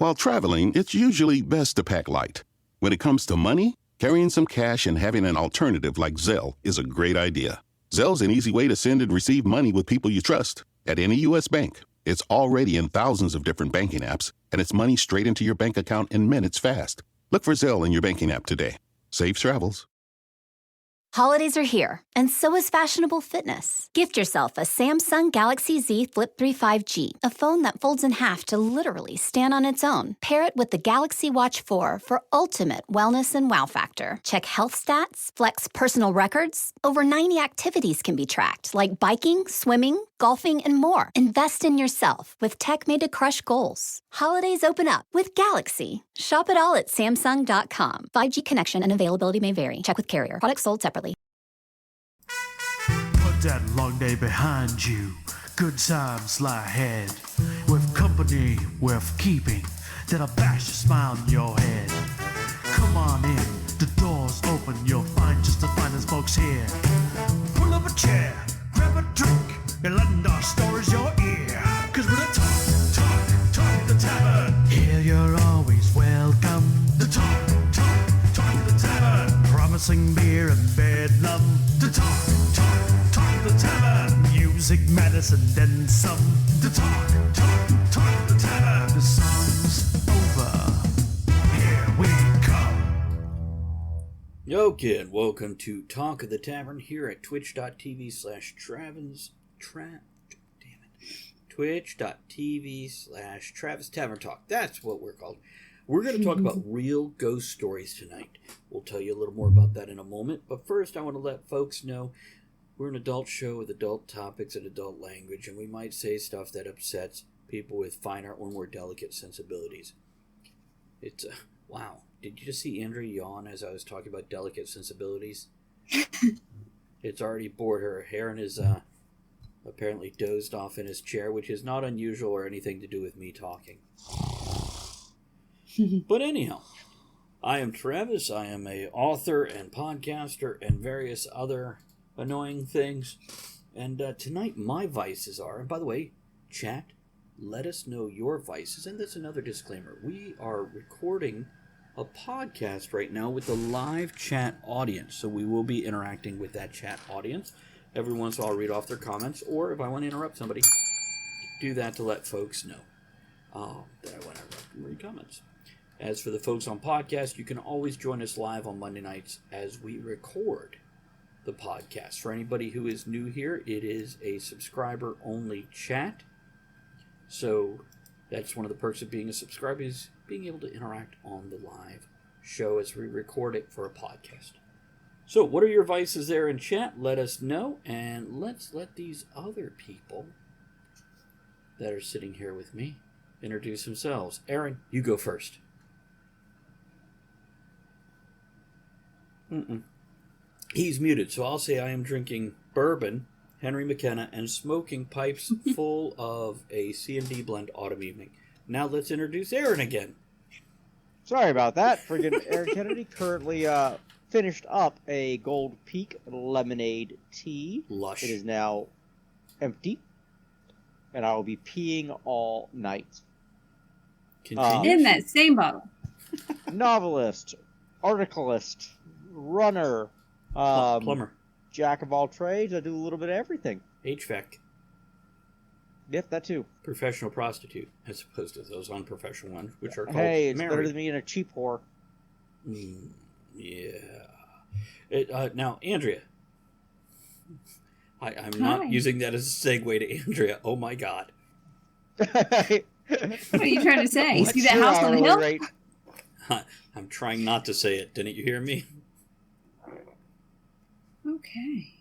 While traveling, it's usually best to pack light. When it comes to money, carrying some cash and having an alternative like Zelle is a great idea. Zelle's an easy way to send and receive money with people you trust. At any U.S. bank, it's already in thousands of different banking apps, and it's money straight into your bank account in minutes fast. Look for Zelle in your banking app today. Safe travels. Holidays are here, and so is fashionable fitness. Gift yourself a Samsung Galaxy Z Flip 3 5G, a phone that folds in half to literally stand on its own. Pair it with the Galaxy Watch 4 for ultimate wellness and wow factor. Check health stats, flex personal records. Over 90 activities can be tracked, like biking, swimming, golfing, and more. Invest in yourself with tech made to crush goals. Holidays open up with Galaxy. Shop it all at Samsung.com. 5G connection and availability may vary. Check with carrier. Products sold separately. Put that long day behind you. Good times lie ahead. With company worth keeping, that'll bash a smile on your head. Come on in, the door's open. You'll find just the finest folks here. Pull up a chair, grab a drink, and lend our stories your ear. Cause we're the talk at the tavern. Here you're always welcome. The talk at the tavern. Promising beer and bedlam. The talk at the tavern. Music, medicine, then some. The talk at the tavern. The song's over. Here we come. Yo, kid, welcome to Talk of the Tavern here at twitch.tv/Travis Tavern Talk. That's what we're called. We're going to talk about real ghost stories tonight. We'll tell you a little more about that in a moment. But first, I want to let folks know we're an adult show with adult topics and adult language, and we might say stuff that upsets people with finer or more delicate sensibilities. It's, wow. Did you just see Andrea yawn as I was talking about delicate sensibilities? It's already bored her. Heron is apparently dozed off in his chair, which is not unusual or anything to do with me talking. But anyhow, I am Travis. I am a author and podcaster and various other annoying things. And tonight my vices are, and by the way, chat, let us know your vices. And that's another disclaimer. We are recording a podcast right now with a live chat audience. So we will be interacting with that chat audience. Every once in a while I'll read off their comments, or if I want to interrupt somebody, do that to let folks know that I want to interrupt and read comments. As for the folks on podcast, you can always join us live on Monday nights as we record the podcast. For anybody who is new here, it is a subscriber-only chat. So that's one of the perks of being a subscriber, is being able to interact on the live show as we record it for a podcast. So what are your vices there in chat? Let us know, and let's let these other people that are sitting here with me introduce themselves. Aaron, you go first. He's muted, so I'll say I am drinking bourbon, Henry McKenna, and smoking pipes full of a C&D blend autumn evening. Now let's introduce Aaron again. Sorry about that. Friggin' Aaron Kennedy currently finished up a Gold Peak lemonade tea. Lush. It is now empty, and I will be peeing all night. Continue. In that same bottle. Novelist, articleist, runner, plumber, jack of all trades. I do a little bit of everything. HVAC. Yep, that too. Professional prostitute, as opposed to those unprofessional ones, which are called Hey, it's married. better than being a cheap whore. Yeah. Now, Andrea. I'm Hi. not using that as a segue to Andrea. Oh my God. What are you trying to say? You see that house on the hill? Rate? I'm trying not to say it. Didn't you hear me? Okay.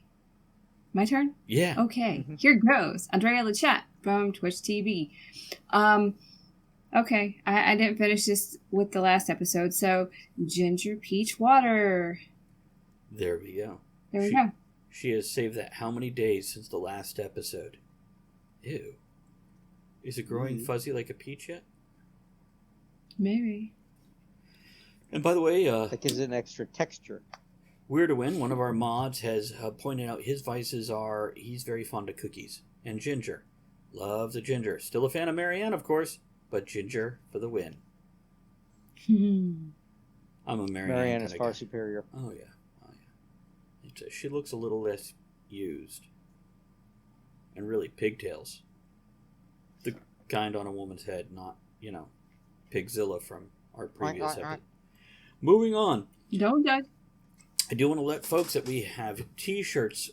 My turn? Yeah. Okay. Here goes. Andrea Lachette from Twitch TV. Okay. I didn't finish this with the last episode, so ginger peach water. There we go. There we go. She has saved that how many days since the last episode? Ew. Is it growing fuzzy like a peach yet? Maybe. And by the way, That gives it an extra texture. We're to Win, one of our mods, has pointed out his vices are he's very fond of cookies and ginger. Loves a ginger. Still a fan of Marianne, of course, but ginger for the win. I'm a Marianne Marianne kind is of far guy. superior. Oh yeah. She looks a little less used. And really, pigtails. The kind on a woman's head, not, Pigzilla from our previous episode. Moving on. Don't judge. I do want to let folks that we have t-shirts,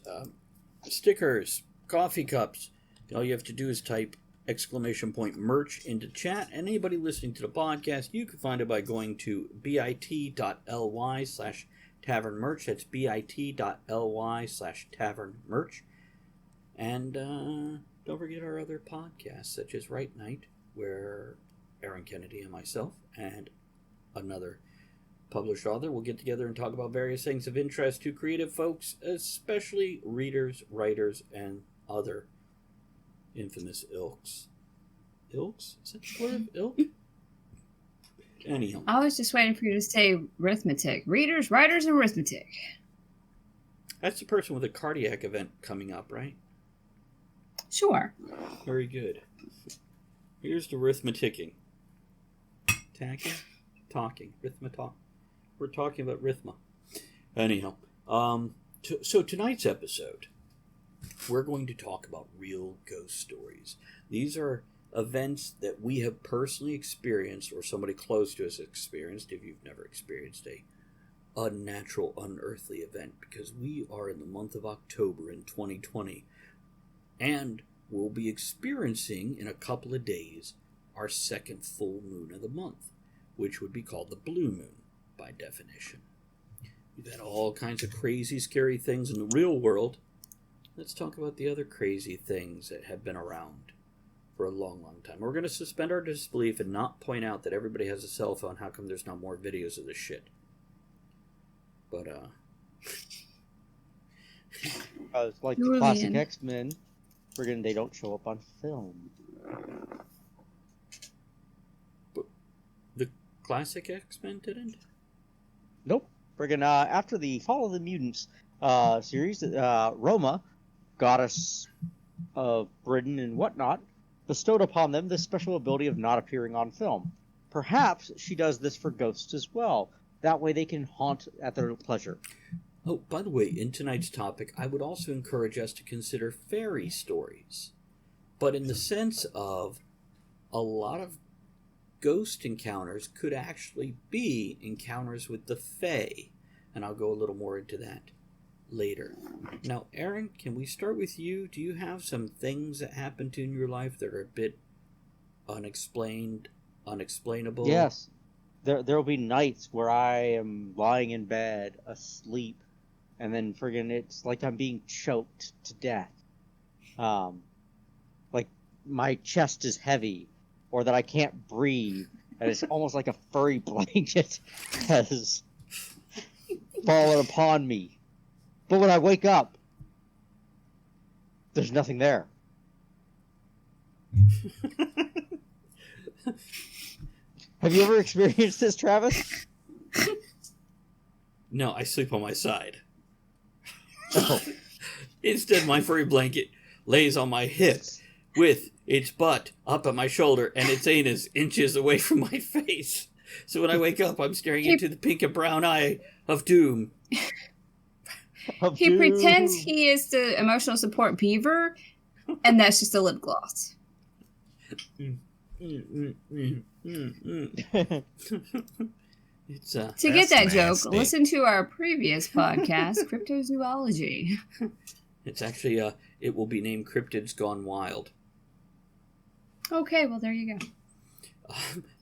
stickers, coffee cups. All you have to do is type !merch into chat. And anybody listening to the podcast, you can find it by going to bit.ly/tavernmerch. That's bit.ly/tavernmerch. And don't forget our other podcasts, such as Right Night, where Aaron Kennedy and myself and another published author will get together and talk about various things of interest to creative folks, especially readers, writers, and other infamous ilks. Ilks? Is that the word? Ilk? Anyhow. I was just waiting for you to say arithmetic. Readers, writers, and arithmetic. That's the person with a cardiac event coming up, right? Sure. Very good. Here's the arithmeticking. Tacking? Talking. Rhythma-talk. We're talking about rhythma. Anyhow, so tonight's episode, we're going to talk about real ghost stories. These are events that we have personally experienced, or somebody close to us experienced, if you've never experienced a unnatural, unearthly event, because we are in the month of October in 2020, and we'll be experiencing in a couple of days our second full moon of the month, which would be called the blue moon by definition. We've had all kinds of crazy, scary things in the real world. Let's talk about the other crazy things that have been around for a long, long time. We're going to suspend our disbelief and not point out that everybody has a cell phone. How come there's not more videos of this shit? But, It's like the classic X-Men. Friggin' they don't show up on film. But the classic X-Men didn't? Nope. Friggin' after the Fall of the Mutants series, Roma, goddess of Britain and whatnot, bestowed upon them the special ability of not appearing on film. Perhaps she does this for ghosts as well. That way they can haunt at their pleasure. Oh, by the way, in tonight's topic, I would also encourage us to consider fairy stories. But in the sense of a lot of ghost encounters could actually be encounters with the Fae. And I'll go a little more into that later. Now, Aaron, can we start with you? Do you have some things that happened in your life that are a bit unexplainable? Yes. There'll be nights where I am lying in bed, asleep, and then friggin' it's like I'm being choked to death. Like my chest is heavy, or that I can't breathe, and it's almost like a furry blanket has fallen upon me. But when I wake up, there's nothing there. Have you ever experienced this, Travis? No, I sleep on my side. Oh. Instead, my furry blanket lays on my hip with its butt up at my shoulder and its anus inches away from my face. So when I wake up, I'm staring into the pink and brown eye of doom. He pretends he is the emotional support beaver, and that's just a lip gloss. It's to get that joke, listen to our previous podcast, Cryptozoology. It's actually, it will be named Cryptids Gone Wild. Okay, well, there you go.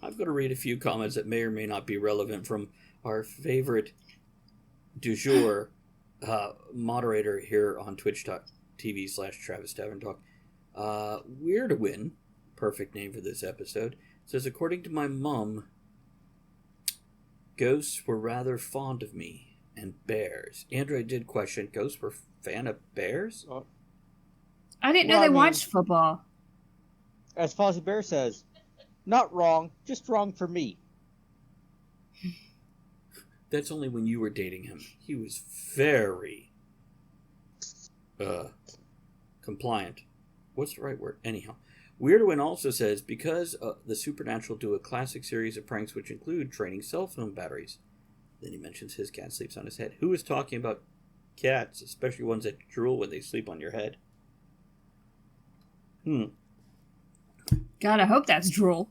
I'm going to read a few comments that may or may not be relevant from our favorite du jour moderator here on twitch.tv/Travis Tavern Talk. Weirdwin, perfect name for this episode, says, according to my mum, ghosts were rather fond of me and bears. Andrea did question, ghosts were fan of bears? I didn't know they watched football. As Fozzie Bear says, not wrong, just wrong for me. That's only when you were dating him. He was very compliant. What's the right word? Anyhow, Weirdo also says, because the Supernatural do a classic series of pranks which include draining cell phone batteries. Then he mentions his cat sleeps on his head. Who is talking about cats, especially ones that drool when they sleep on your head? God, I hope that's drool.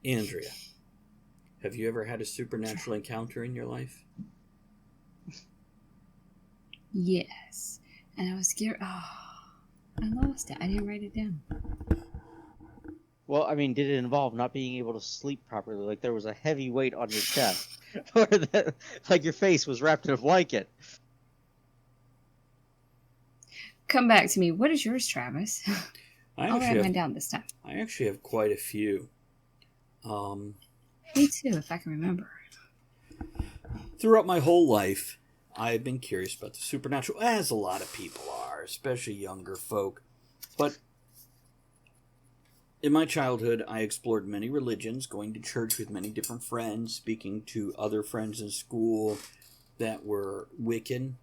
Andrea, have you ever had a supernatural encounter in your life? Yes. And I was scared. Oh, I lost it. I didn't write it down. Well, I mean, did it involve not being able to sleep properly? Like there was a heavy weight on your chest, or that, like your face was wrapped in a blanket? Come back to me. What is yours, Travis? I'll write mine down this time. I actually have quite a few. Me too, if I can remember. Throughout my whole life, I've been curious about the supernatural, as a lot of people are, especially younger folk. But in my childhood, I explored many religions, going to church with many different friends, speaking to other friends in school that were Wiccan.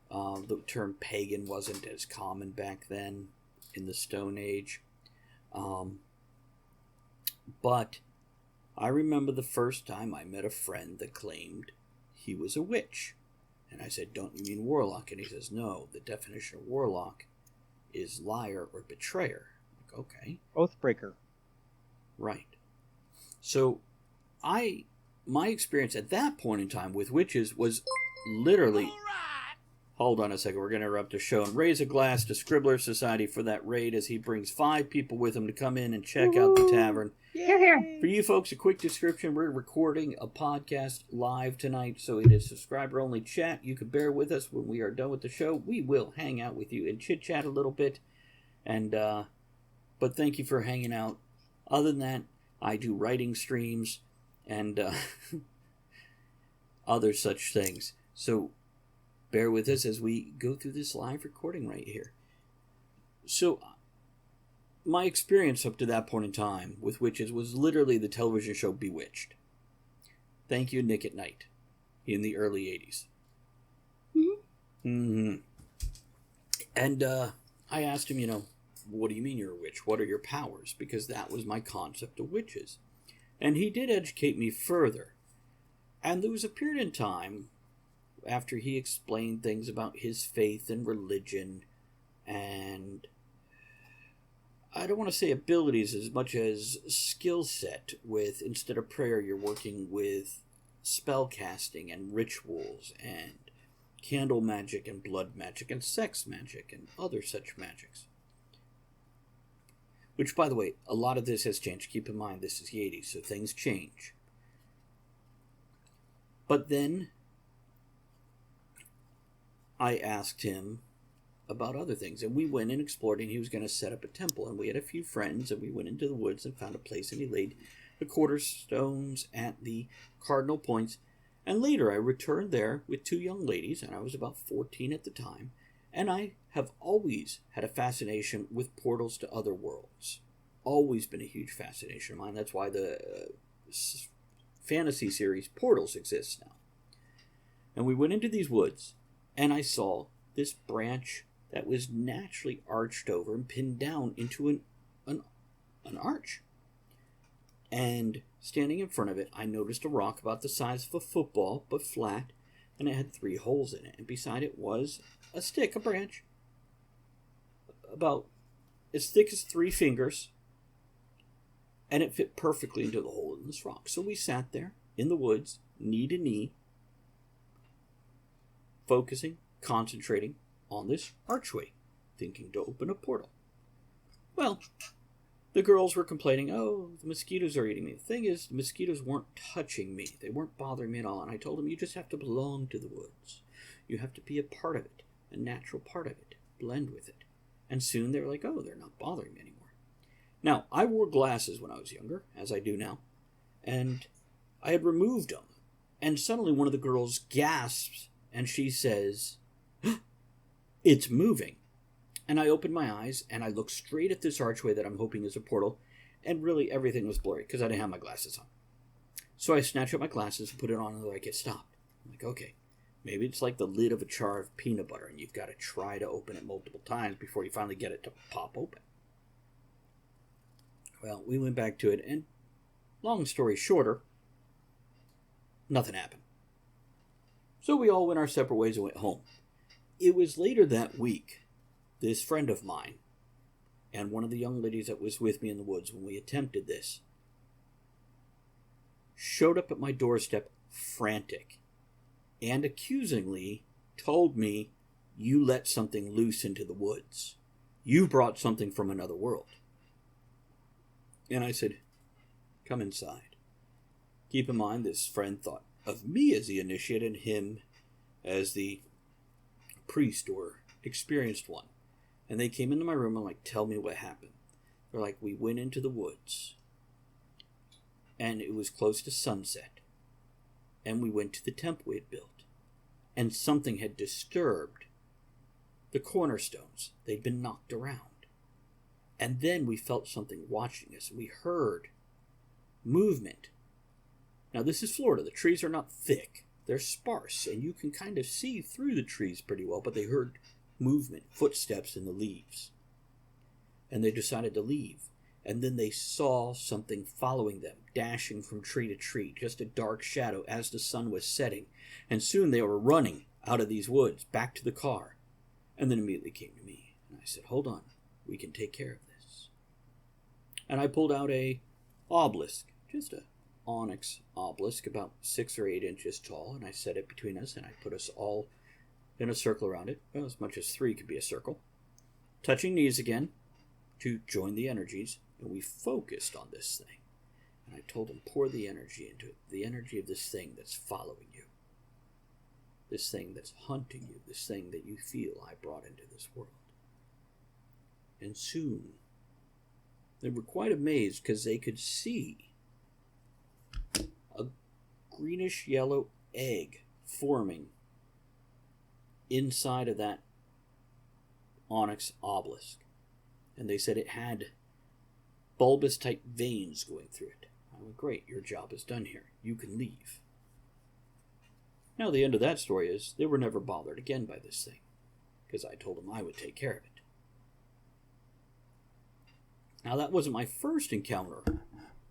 The term pagan wasn't as common back then in the Stone Age. But I remember the first time I met a friend that claimed he was a witch. And I said, "Don't you mean warlock?" And he says, "No, the definition of warlock is liar or betrayer." I'm like, okay. Oathbreaker. Right. So my experience at that point in time with witches was literally... Hold on a second, we're going to interrupt the show and raise a glass to Scribbler Society for that raid as he brings 5 people with him to come in and check out the tavern. Here, here. For you folks, a quick description. We're recording a podcast live tonight, so it is subscriber-only chat. You can bear with us when we are done with the show. We will hang out with you and chit-chat a little bit. And but thank you for hanging out. Other than that, I do writing streams and other such things. So bear with us as we go through this live recording right here. So, my experience up to that point in time with witches was literally the television show Bewitched. Thank you, Nick at Night, in the early 80s. And I asked him, what do you mean you're a witch? What are your powers? Because that was my concept of witches. And he did educate me further. And there was a period in time after he explained things about his faith and religion and I don't want to say abilities as much as skill set with, instead of prayer, you're working with spell casting and rituals and candle magic and blood magic and sex magic and other such magics. Which, by the way, a lot of this has changed. Keep in mind, this is the 80s, so things change. But then I asked him about other things, and we went and explored, and he was going to set up a temple, and we had a few friends, and we went into the woods and found a place, and he laid the quarterstones at the cardinal points, and later I returned there with 2 young ladies, and I was about 14 at the time, and I have always had a fascination with portals to other worlds. Always been a huge fascination of mine. That's why the fantasy series Portals exists now. And we went into these woods, and I saw this branch that was naturally arched over and pinned down into an arch. And standing in front of it, I noticed a rock about the size of a football, but flat, and it had 3 holes in it. And beside it was a stick, a branch, about as thick as 3 fingers, and it fit perfectly into the hole in this rock. So we sat there in the woods, knee to knee, focusing, concentrating on this archway, thinking to open a portal. Well, the girls were complaining, "Oh, the mosquitoes are eating me." The thing is, the mosquitoes weren't touching me. They weren't bothering me at all. And I told them, you just have to belong to the woods. You have to be a part of it, a natural part of it, blend with it. And soon they were like, "Oh, they're not bothering me anymore." Now, I wore glasses when I was younger, as I do now, and I had removed them. And suddenly one of the girls gasps, and she says, "It's moving." And I opened my eyes, and I looked straight at this archway that I'm hoping is a portal, and really everything was blurry, because I didn't have my glasses on. So I snatched up my glasses and put it on, and they're like, "It stopped." I'm like, okay, Maybe it's like the lid of a jar of peanut butter, and you've got to try to open it multiple times before you finally get it to pop open. Well, we went back to it, and long story shorter, nothing happened. So we all went our separate ways and went home. It was later that week, this friend of mine, and one of the young ladies that was with me in the woods when we attempted this, showed up at my doorstep frantic and accusingly told me, "You let something loose into the woods. You brought something from another world." And I said, "Come inside." Keep in mind, this friend thought of me as the initiate and him as the priest or experienced one. And they came into my room and like, "Tell me what happened." They're like, "We went into the woods and it was close to sunset. And we went to the temple we had built. And something had disturbed the cornerstones. They'd been knocked around. And then we felt something watching us. We heard movement." Now this is Florida. The trees are not thick. They're sparse. And you can kind of see through the trees pretty well. But they heard movement, footsteps in the leaves. And they decided to leave. And then they saw something following them, dashing from tree to tree, just a dark shadow as the sun was setting. And soon they were running out of these woods, back to the car. And then immediately came to me. And I said, "Hold on, we can take care of this." And I pulled out a obelisk, just a onyx obelisk, about 6 or 8 inches tall. And I set it between us, and I put us all in a circle around it. Well, as much as 3 could be a circle. Touching knees again to join the energies. And we focused on this thing. And I told him, pour the energy into it. The energy of this thing that's following you. This thing that's hunting you. This thing that you feel I brought into this world. And soon, they were quite amazed because they could see a greenish yellow egg forming inside of that onyx obelisk. And they said it had bulbous type veins going through it. I went, "Great, your job is done here. You can leave." Now the end of that story is they were never bothered again by this thing, because I told them I would take care of it. Now that wasn't my first encounter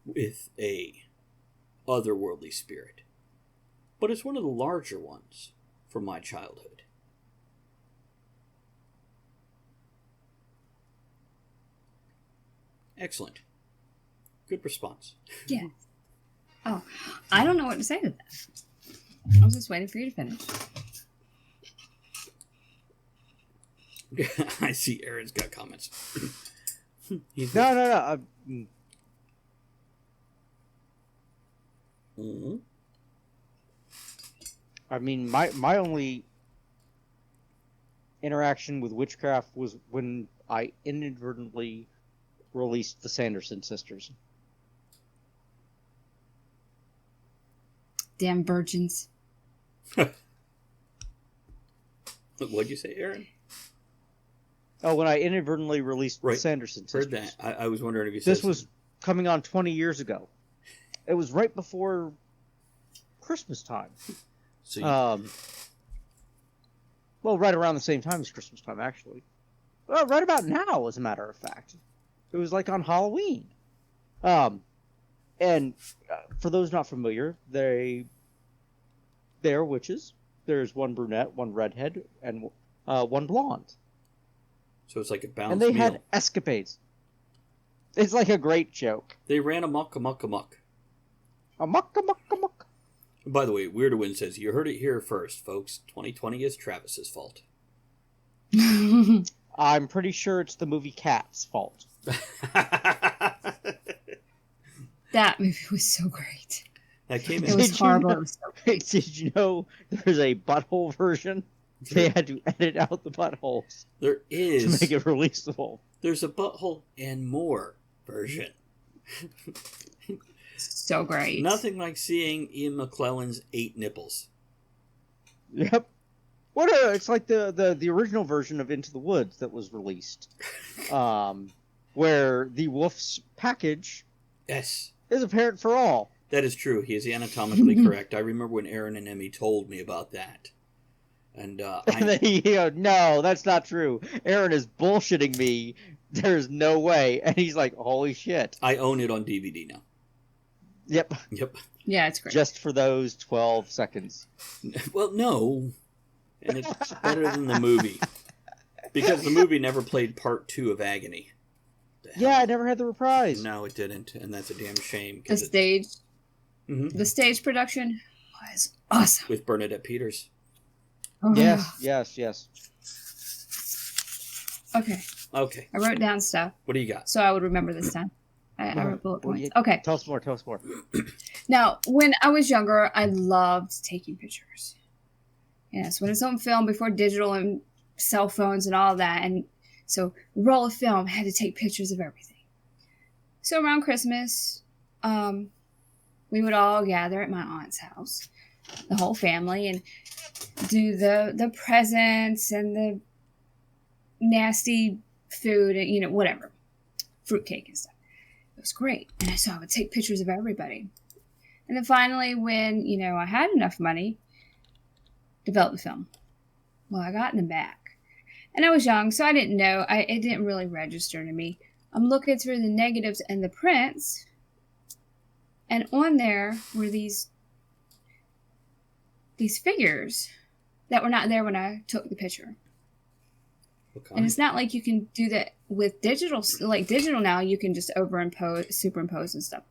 with a otherworldly spirit, but it's one of the larger ones from my childhood. Excellent. Good response. Yeah. Oh, I don't know what to say to that. I was just waiting for you to finish. I see Aaron's got comments. No. Mm-hmm. I mean, my only interaction with witchcraft was when I inadvertently released the Sanderson sisters. Damn virgins. What'd you say, Aaron? Oh, when I inadvertently released the Right. Sanderson sisters. Heard that. I was wondering if you said This was coming on 20 years ago. It was right before Christmas time. So you, Well, right around the same time as Christmas time, actually. Well, right about now, as a matter of fact. It was like on Halloween. And for those not familiar, they're witches. There's one brunette, one redhead, and one blonde. so it's like a balanced And they meal. had escapades. It's like a great joke. They ran amok. Amok, amok, amok. By the way, Weirder Wind says, "You heard it here first, folks. 2020 is Travis's fault." I'm pretty sure it's the movie Cat's fault. That movie was so great. That came It in. was Did you horrible. know- It was so great. Did you know there's a butthole version? They had to edit out the buttholes There to is. make it releasable. There's a butthole and more version. So great. Nothing like seeing Ian McClellan's 8 nipples. Yep. It's like the original version of Into the Woods that was released, where the wolf's package Yes, is apparent for all. that is true. He is anatomically correct. I remember when Aaron and Emmy told me about that. And And then he goes, no, that's not true. Aaron is bullshitting me. There's no way. And he's like, holy shit. I own it on DVD now. Yep. Yep. Yeah, it's great. Just for those 12 seconds. Well, no. And it's better than the movie. Because the movie never played part 2 of Agony. Yeah, I never had the reprise. No, it didn't. And that's a damn shame. The stage. Mm-hmm. The stage production was awesome. With Bernadette Peters. Oh. Yes. Okay. I wrote down stuff. What do you got? So I would remember this time. I wrote bullet points. Okay. Tell us more. Now, when I was younger, I loved taking pictures. Yes, when it's on film before digital and cell phones and all that. And so roll of film, had to take pictures of everything. So around Christmas, we would all gather at my aunt's house, the whole family, and do the presents and the nasty food and, whatever. Fruitcake and stuff. It was great. And so I would take pictures of everybody. And then finally, when, I had enough money, developed the film. Well, I got them back. And I was young, so I didn't know. It didn't really register to me. I'm looking through the negatives and the prints, and on there were these figures that were not there when I took the picture. Okay. And it's not like you can do that with digital. Like digital now, you can just superimpose and stuff.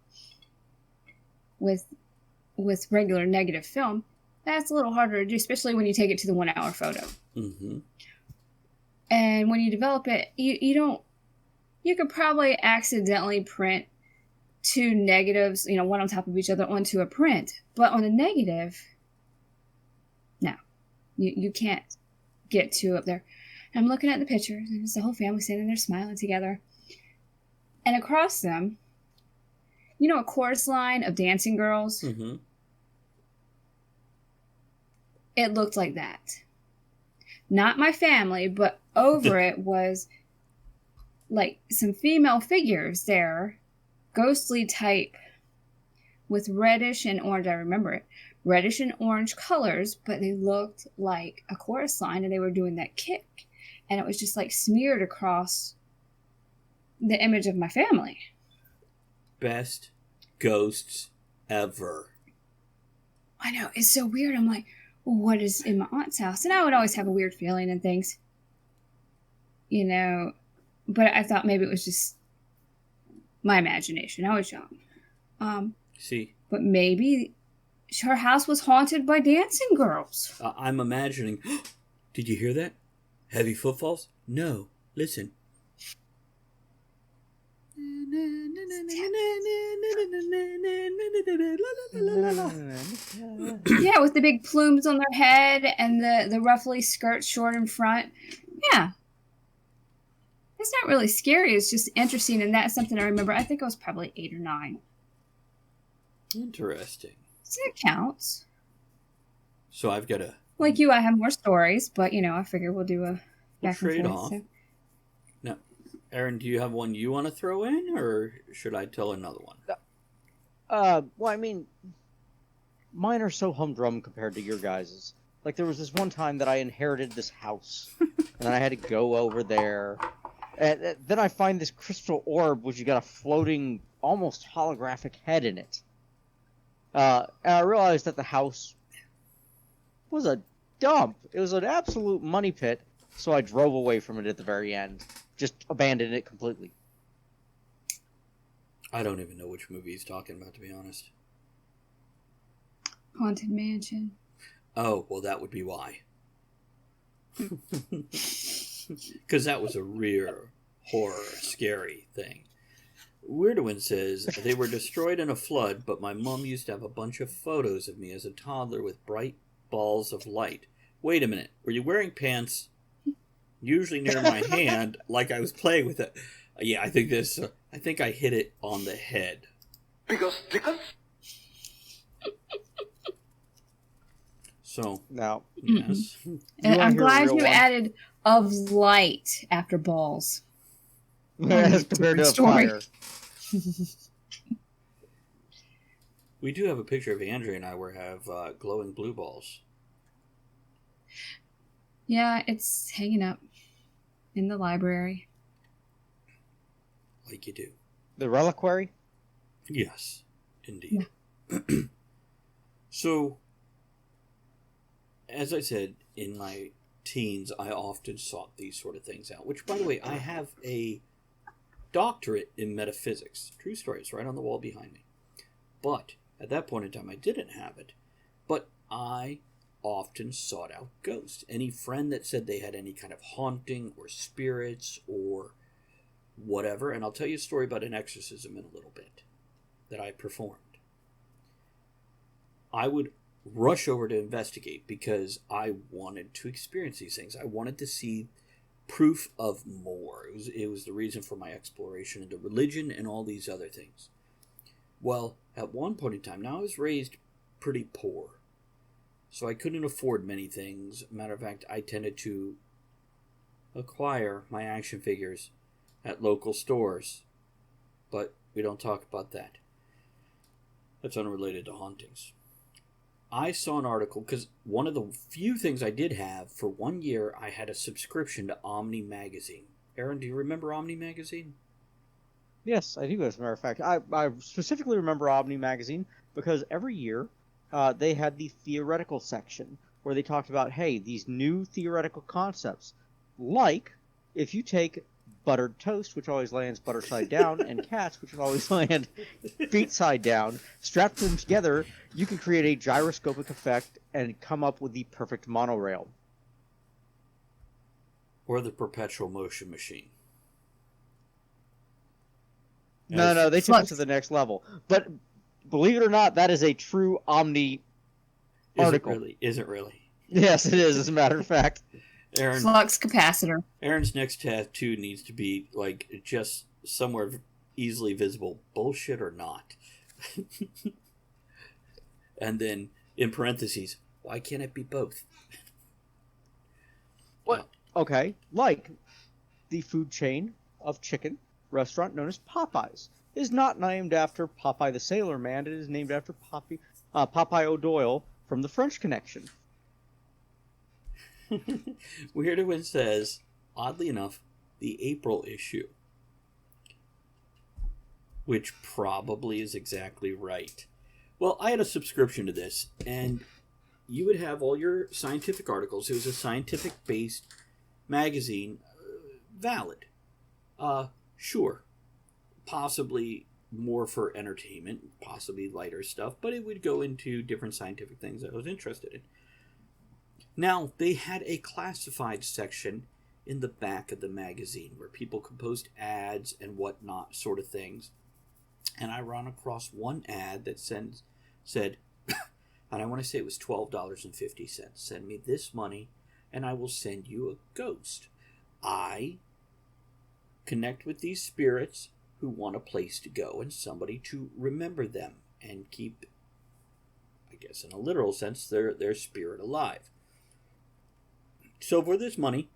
With regular negative film, that's a little harder to do, especially when you take it to the 1 hour photo. Mm-hmm. And when you develop it, you could probably accidentally print 2 negatives, one on top of each other onto a print. But on a negative, no, you can't get 2 up there. And I'm looking at the pictures, and it's the whole family sitting there smiling together. And across them, a chorus line of dancing girls? Mm-hmm. It looked like that. Not my family, but over it was like some female figures there, ghostly type, with reddish and orange. I remember it. Reddish and orange colors, but they looked like a chorus line, and they were doing that kick. And it was just like smeared across the image of my family. Best ghosts ever. I know. It's so weird. I'm like, what is in my aunt's house? And I would always have a weird feeling and things. But I thought maybe it was just my imagination. I was young. See? But maybe her house was haunted by dancing girls. I'm imagining. Did you hear that? Heavy footfalls? No. Listen. Yeah, with the big plumes on their head and the ruffly skirts short in front. Yeah. It's not really scary. It's just interesting, and that's something I remember. I think I was probably 8 or 9. Interesting. So it counts. So I've got a... Like you, I have more stories, but, I figure we'll do a back and trade forth. off. So. Now, Aaron, do you have one you want to throw in, or should I tell another one? Well, I mean, mine are so humdrum compared to your guys's. Like, there was this one time that I inherited this house, and I had to go over there. And then I find this crystal orb, which you got a floating, almost holographic head in it. And I realized that the house was a dump. It was an absolute money pit, so I drove away from it at the very end. Just abandoned it completely. I don't even know which movie he's talking about, to be honest. Haunted Mansion. Oh, well, that would be why. Because that was a real horror, scary thing. Weirdwin says, they were destroyed in a flood, but my mom used to have a bunch of photos of me as a toddler with bright balls of light. Wait a minute, were you wearing pants? Usually near my hand, like I was playing with it. Yeah, I think I hit it on the head. Because. So, No. yes. And I'm glad you one? added of light after balls. As compared to a Story. fire. We do have a picture of Andrea and I where have glowing blue balls. Yeah, it's hanging up in the library. Like you do. The reliquary? Yes, indeed. Yeah. So, as I said, in my teens, I often sought these sort of things out. Which, by the way, I have a doctorate in metaphysics. True story. It's right on the wall behind me. But at that point in time, I didn't have it. But I often sought out ghosts. Any friend that said they had any kind of haunting or spirits or whatever. And I'll tell you a story about an exorcism in a little bit that I performed. I would rush over to investigate because I wanted to experience these things. I wanted to see proof of more. It was the reason for my exploration into religion and all these other things. Well, at one point in time, now I was raised pretty poor, so I couldn't afford many things. Matter of fact, I tended to acquire my action figures at local stores, but we don't talk about that. That's unrelated to hauntings. I saw an article, because one of the few things I did have, for 1 year, I had a subscription to Omni Magazine. Aaron, do you remember Omni Magazine? Yes, I do, as a matter of fact. I specifically remember Omni Magazine because every year they had the theoretical section where they talked about, hey, these new theoretical concepts, like if you take buttered toast, which always lands butter side down, and cats, which always land feet side down, strap them together, you can create a gyroscopic effect and come up with the perfect monorail. Or the perpetual motion machine. No, they took it to the next level. But believe it or not, that is a true Omni article. Is it really? Yes, it is, as a matter of fact. Aaron, flux capacitor. Aaron's next tattoo needs to be like just somewhere easily visible, bullshit or not. And then in parentheses, why can't it be both? What? Okay, like the food chain of chicken restaurant known as Popeyes is not named after Popeye the Sailor Man. It is named after Popeye O'Doyle from the French Connection. Weirdo says, oddly enough, the April issue. Which probably is exactly right. Well, I had a subscription to this, and you would have all your scientific articles. It was a scientific-based magazine. Valid. Sure. Possibly more for entertainment, possibly lighter stuff, but it would go into different scientific things that I was interested in. Now, they had a classified section in the back of the magazine where people could post ads and whatnot sort of things. And I ran across one ad that said, and I want to say it was $12.50, send me this money and I will send you a ghost. I connect with these spirits who want a place to go and somebody to remember them and keep, I guess in a literal sense, their spirit alive. So for this money,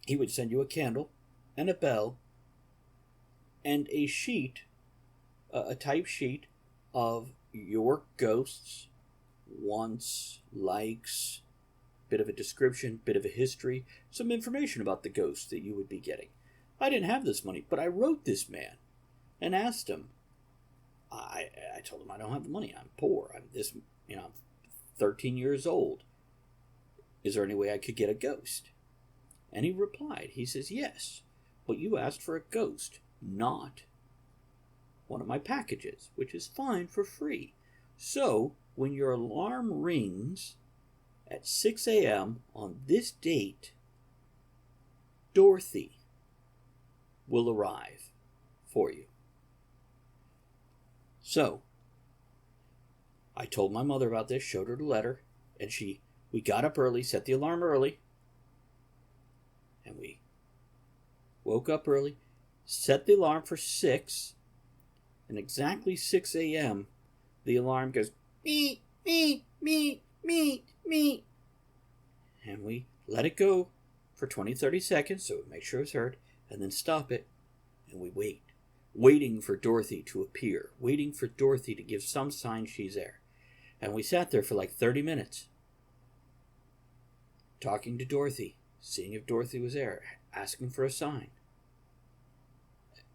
he would send you a candle and a bell and a sheet, a type sheet of your ghosts, wants, likes, bit of a description, bit of a history, some information about the ghost that you would be getting. I didn't have this money, but I wrote this man and asked him. I told him I don't have the money. I'm poor. I'm 13 years old. Is there any way I could get a ghost? And he replied. He says, yes, but you asked for a ghost, not one of my packages, which is fine for free. So when your alarm rings at 6 a.m. on this date, Dorothy will arrive for you. So I told my mother about this, showed her the letter, and we got up early, set the alarm early, and we woke up early, set the alarm for 6, and exactly 6 a.m., the alarm goes, meet, meet, meet, meet, meet. And we let it go for 20, 30 seconds, so we make sure it's heard, and then stop it, and we wait. Waiting for Dorothy to appear, waiting for Dorothy to give some sign she's there. And we sat there for like 30 minutes. talking to Dorothy, seeing if Dorothy was there, asking for a sign.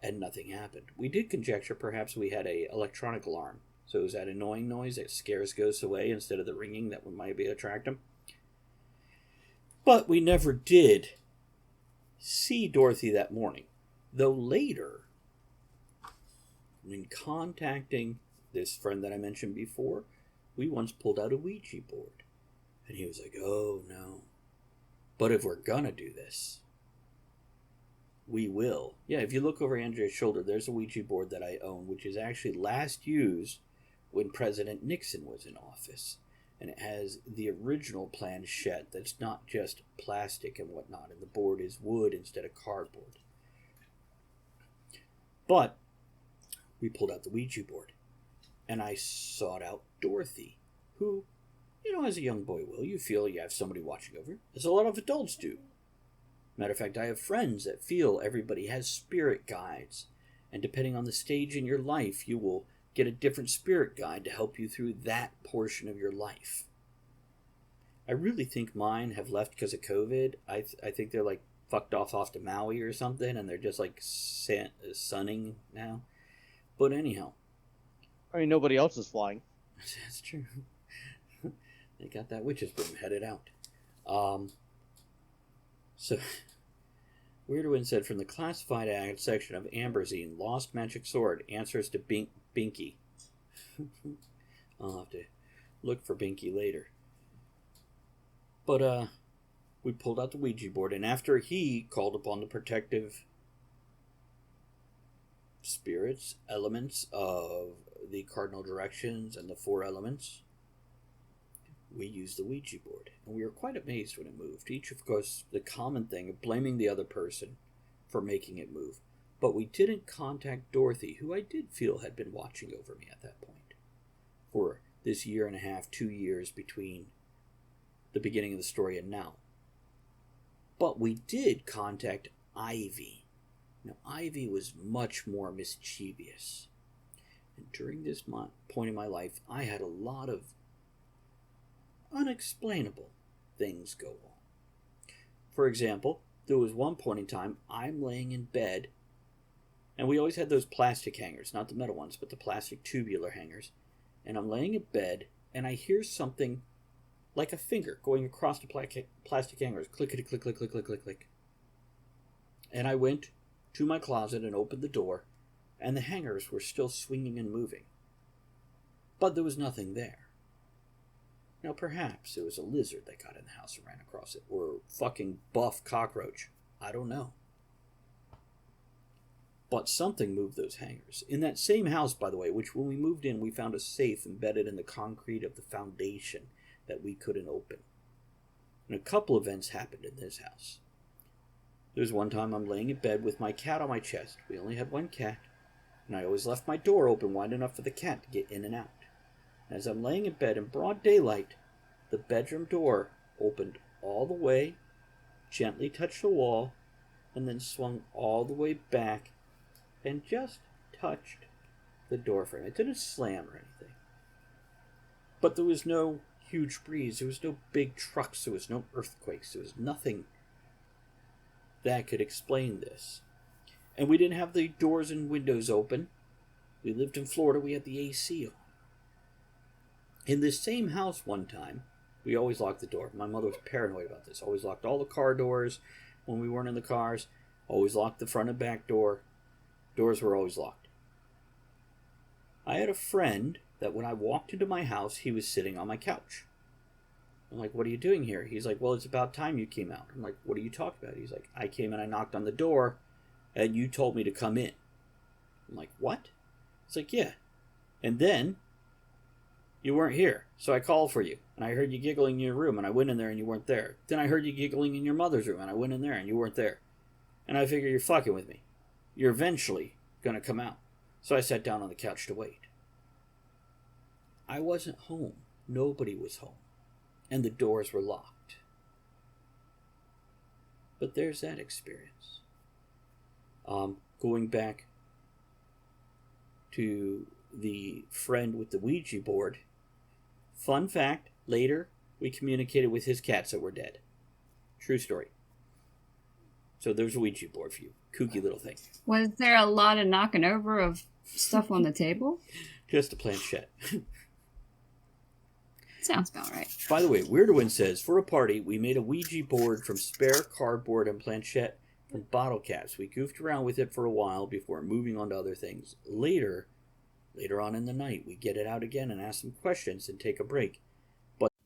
And nothing happened. We did conjecture perhaps we had a electronic alarm. So it was that annoying noise that scares ghosts away instead of the ringing that might be attract them. But we never did see Dorothy that morning. Though later, when contacting this friend that I mentioned before, we once pulled out a Ouija board. And he was like, oh no. But if we're gonna do this, we will. Yeah, if you look over Andrea's shoulder, there's a Ouija board that I own, which is actually last used when President Nixon was in office. And it has the original planchette that's not just plastic and whatnot, and the board is wood instead of cardboard. But we pulled out the Ouija board, and I sought out Dorothy, who, as a young boy will, you feel you have somebody watching over you, as a lot of adults do. Matter of fact, I have friends that feel everybody has spirit guides, and depending on the stage in your life, you will get a different spirit guide to help you through that portion of your life. I really think mine have left because of COVID. I think they're like fucked off to Maui or something, and they're just like sunning now. But anyhow. I mean, nobody else is flying. That's true. They got that witch's broom headed out. So, Weirdo said, from the classified ad section of Amberzine, Lost Magic Sword, answers to Binky. I'll have to look for Binky later. But, we pulled out the Ouija board, and after he called upon the protective spirits, elements of the cardinal directions and the 4 elements, we used the Ouija board, and we were quite amazed when it moved. Each, of course, the common thing of blaming the other person for making it move. But we didn't contact Dorothy, who I did feel had been watching over me at that point, for this 1.5 years, 2 years between the beginning of the story and now. But we did contact Ivy. Now, Ivy was much more mischievous. And during this point in my life, I had a lot of unexplainable things go on. For example, there was one point in time I'm laying in bed, and we always had those plastic hangers, not the metal ones, but the plastic tubular hangers, and I'm laying in bed, and I hear something like a finger going across the plastic hangers, clickety click click click click click click. And I went to my closet and opened the door, and the hangers were still swinging and moving, but there was nothing there. Now, perhaps it was a lizard that got in the house and ran across it, or a fucking buff cockroach. I don't know. But something moved those hangers. In that same house, by the way, which when we moved in, we found a safe embedded in the concrete of the foundation that we couldn't open. And a couple events happened in this house. There was one time I'm laying in bed with my cat on my chest. We only had one cat, and I always left my door open wide enough for the cat to get in and out. As I'm laying in bed in broad daylight, the bedroom door opened all the way, gently touched the wall, and then swung all the way back and just touched the door frame. It didn't slam or anything. But there was no huge breeze. There was no big trucks. There was no earthquakes. There was nothing that could explain this. And we didn't have the doors and windows open. We lived in Florida. We had the AC on. In this same house one time, we always locked the door. My mother was paranoid about this. Always locked all the car doors when we weren't in the cars. Always locked the front and back door. Doors were always locked. I had a friend that when I walked into my house, he was sitting on my couch. I'm like, what are you doing here? He's like, well, it's about time you came out. I'm like, what are you talking about? He's like, I came and I knocked on the door, and you told me to come in. I'm like, what? He's like, yeah. And then you weren't here, so I called for you, and I heard you giggling in your room, and I went in there, and you weren't there. Then I heard you giggling in your mother's room, and I went in there, and you weren't there. And I figure you're fucking with me. You're eventually gonna come out. So I sat down on the couch to wait. I wasn't home. Nobody was home. And the doors were locked. But there's that experience. Going back to the friend with the Ouija board, fun fact, later we communicated with his cats that were dead. True story. So there's a Ouija board for you. Kooky little thing. Was there a lot of knocking over of stuff on the table? Just a planchette. Sounds about right. By the way, Weirderwin says, for a party, we made a Ouija board from spare cardboard and planchette from bottle caps. We goofed around with it for a while before moving on to other things. Later on in the night, we get it out again and ask some questions and take a break.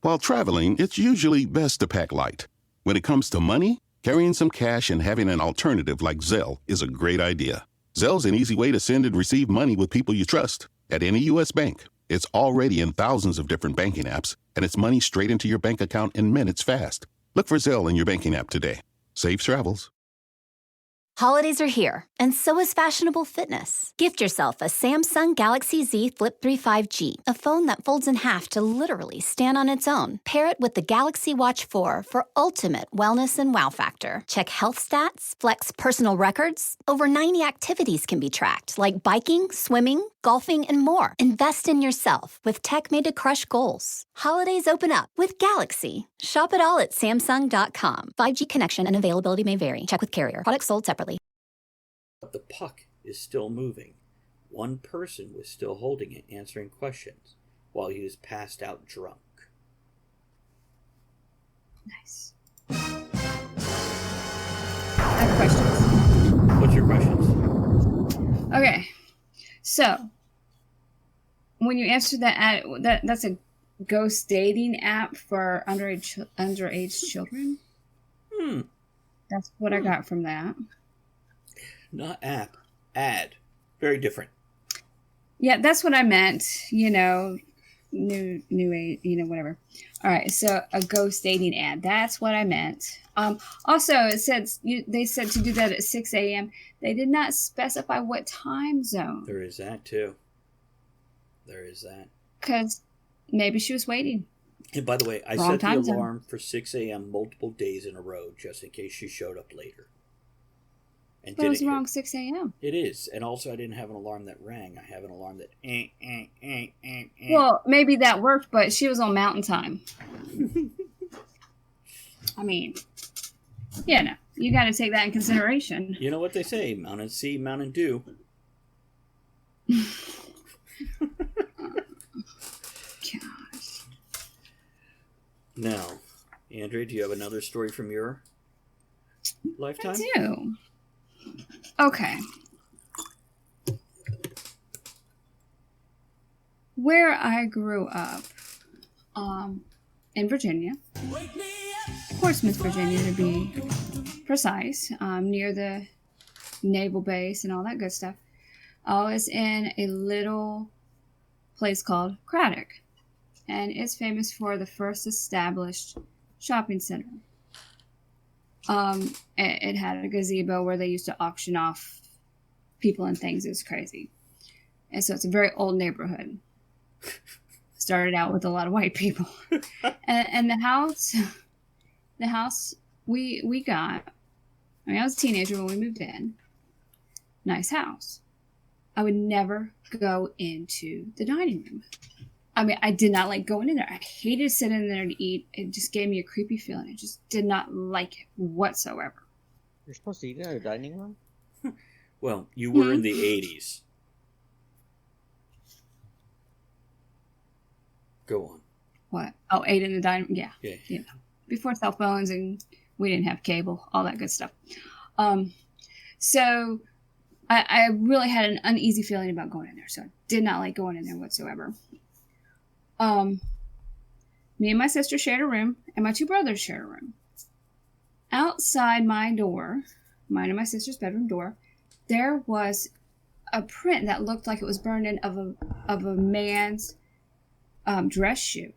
While traveling, it's usually best to pack light. When it comes to money, carrying some cash and having an alternative like Zelle is a great idea. Zelle's an easy way to send and receive money with people you trust. At any U.S. bank, it's already in thousands of different banking apps, and it's money straight into your bank account in minutes fast. Look for Zelle in your banking app today. Safe travels. Holidays are here, and so is fashionable fitness. Gift yourself a Samsung Galaxy Z Flip 3 5G, a phone that folds in half to literally stand on its own. Pair it with the Galaxy Watch 4 for ultimate wellness and wow factor. Check health stats, flex personal records. Over 90 activities can be tracked, like biking, swimming, golfing, and more. Invest in yourself with tech made to crush goals. Holidays open up with Galaxy. Shop it all at Samsung.com. 5G connection and availability may vary. Check with carrier. Products sold separately. But the puck is still moving. One person was still holding it, answering questions, while he was passed out drunk. Nice. I have questions. What's your questions? Okay. So, when you answer that, that's a ghost dating app for underage children? That's what I got from that. Not app. Ad. Very different. Yeah, that's what I meant. You know, new age, whatever. All right, so a ghost dating ad. That's what I meant. Also, it said they said to do that at 6 a.m. They did not specify what time zone. There is that, too. There is that. Because maybe she was waiting. And by the way, I set the alarm for 6 a.m. multiple days in a row, just in case she showed up later. And But it was wrong 6 a.m. It is. And also, I didn't have an alarm that rang. I have an alarm that... Well, maybe that worked, but she was on mountain time. I mean, yeah, no. You got to take that in consideration. You know what they say, Mountain Sea, Mountain Dew. Gosh. Now, Andrea, do you have another story from your lifetime? I do. Okay. Where I grew up, in Virginia, Portsmouth, Virginia to be precise, near the naval base and all that good stuff. I was in a little place called Craddock, and it's famous for the first established shopping center. It had a gazebo where they used to auction off people and things. It was crazy. And so it's a very old neighborhood. Started out with a lot of white people. and the house we got, I was a teenager when we moved in. Nice house. I would never go into the dining room. I did not like going in there. I hated sitting in there to eat. It just gave me a creepy feeling. I just did not like it whatsoever. You're supposed to eat in a dining room? Well, you were in the 80s. Go on. What? Oh, ate in the dining room? Yeah. Yeah. Before cell phones, and we didn't have cable, all that good stuff. So I really had an uneasy feeling about going in there. So I did not like going in there whatsoever. Me and my sister shared a room, and my two brothers shared a room. Outside my door, mine and my sister's bedroom door, there was a print that looked like it was burned in of a man's dress shoe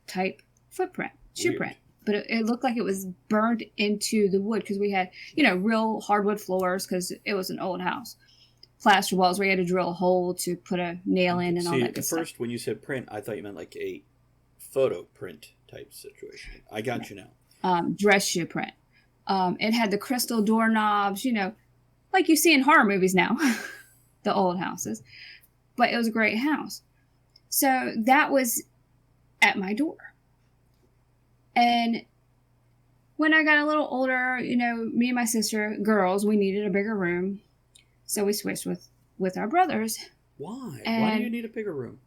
type footprint, shoe print. But it looked like it was burned into the wood because we had, real hardwood floors because it was an old house. Plaster walls where you had to drill a hole to put a nail in and all that good stuff. At first, when you said print, I thought you meant like a photo print type situation. I got you now. Dress shoe print. It had the crystal doorknobs, like you see in horror movies now, the old houses. But it was a great house. So that was at my door. And when I got a little older, me and my sister, girls, we needed a bigger room. So we switched with our brothers. Why? And Why do you need a bigger room?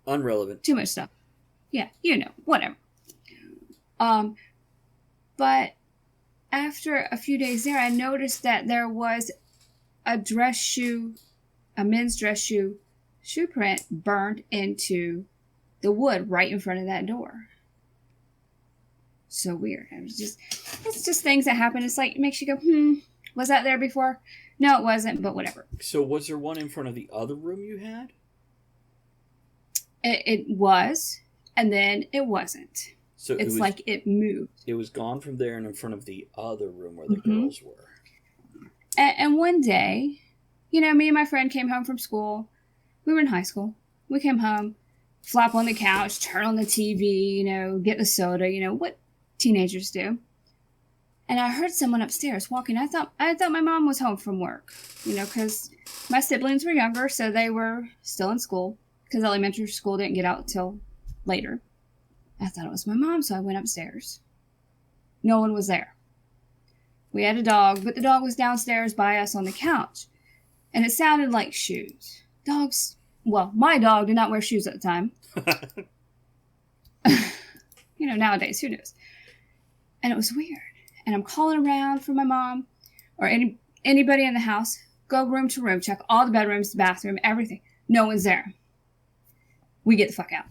Unrelevant. Too much stuff. Yeah, whatever. But after a few days there, I noticed that there was a men's dress shoe print burned into the wood right in front of that door. So weird. It's just things that happen. It's like, it makes you go, was that there before? No, it wasn't, but whatever. So was there one in front of the other room you had? It was, and then it wasn't. So it's like it moved. It was gone from there and in front of the other room where the girls were. And one day, me and my friend came home from school. We were in high school. We came home, flop on the couch, turn on the TV, get the soda, what teenagers do. And I heard someone upstairs walking. I thought my mom was home from work, because my siblings were younger, so they were still in school, because elementary school didn't get out till later. I thought it was my mom, so I went upstairs. No one was there. We had a dog, but the dog was downstairs by us on the couch, and it sounded like shoes. My dog did not wear shoes at the time. Nowadays, who knows? And it was weird. And I'm calling around for my mom or anybody in the house. Go room to room, check all the bedrooms, the bathroom, everything. No one's there. We get the fuck out.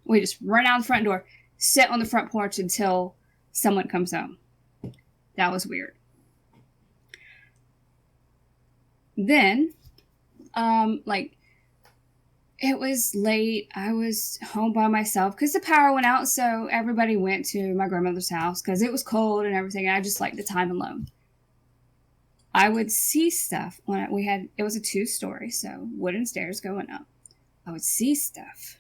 We just run out the front door, sit on the front porch until someone comes home. That was weird. Then, it was late. I was home by myself because the power went out, so everybody went to my grandmother's house because it was cold and everything, and I just liked the time alone. I would see stuff when it was a 2-story, so wooden stairs going up. I would see stuff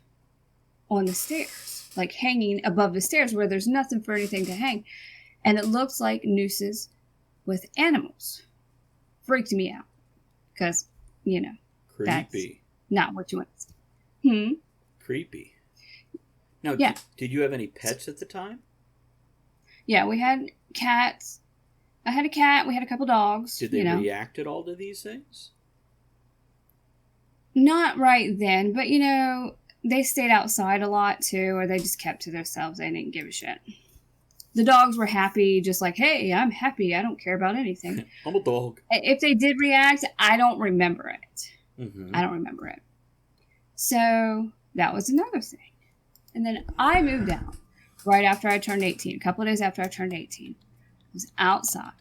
on the stairs, like hanging above the stairs where there's nothing for anything to hang, and it looked like nooses with animals. Freaked me out because, creepy. That's not what you want to see. Creepy. Now, yeah. Did you have any pets at the time? Yeah, we had cats. I had a cat. We had a couple dogs. Did they react at all to these things? Not right then, but they stayed outside a lot too, or they just kept to themselves. They didn't give a shit. The dogs were happy, just like, hey, I'm happy. I don't care about anything. I'm a dog. If they did react, I don't remember it. Mm-hmm. I don't remember it. So that was another thing. And then I moved out right after I turned 18, a couple of days after I turned 18. I was outside,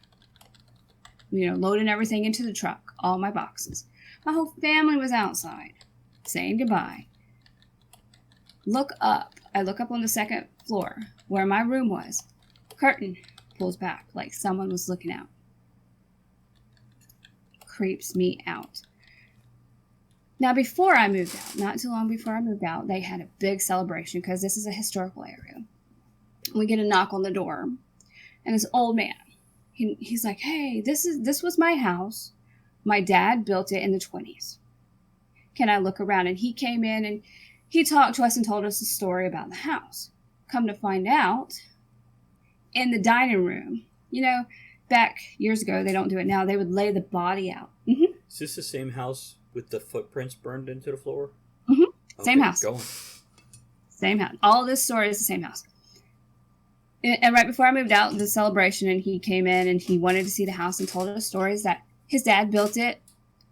loading everything into the truck, all my boxes. My whole family was outside, saying goodbye. Look up. I look up on the second floor where my room was. Curtain pulls back like someone was looking out. Creeps me out. Now, before I moved out, not too long before I moved out, they had a big celebration because this is a historical area. We get a knock on the door, and this old man, he's like, hey, this was my house. My dad built it in the 1920s. Can I look around? And he came in and he talked to us and told us a story about the house. Come to find out, in the dining room, back years ago, they don't do it now, they would lay the body out. Mm-hmm. Is this the same house with the footprints burned into the floor? Mm-hmm. Okay, same house. Go on. Same house. All this story is the same house. And right before I moved out, the celebration, and he came in and he wanted to see the house and told us stories that his dad built it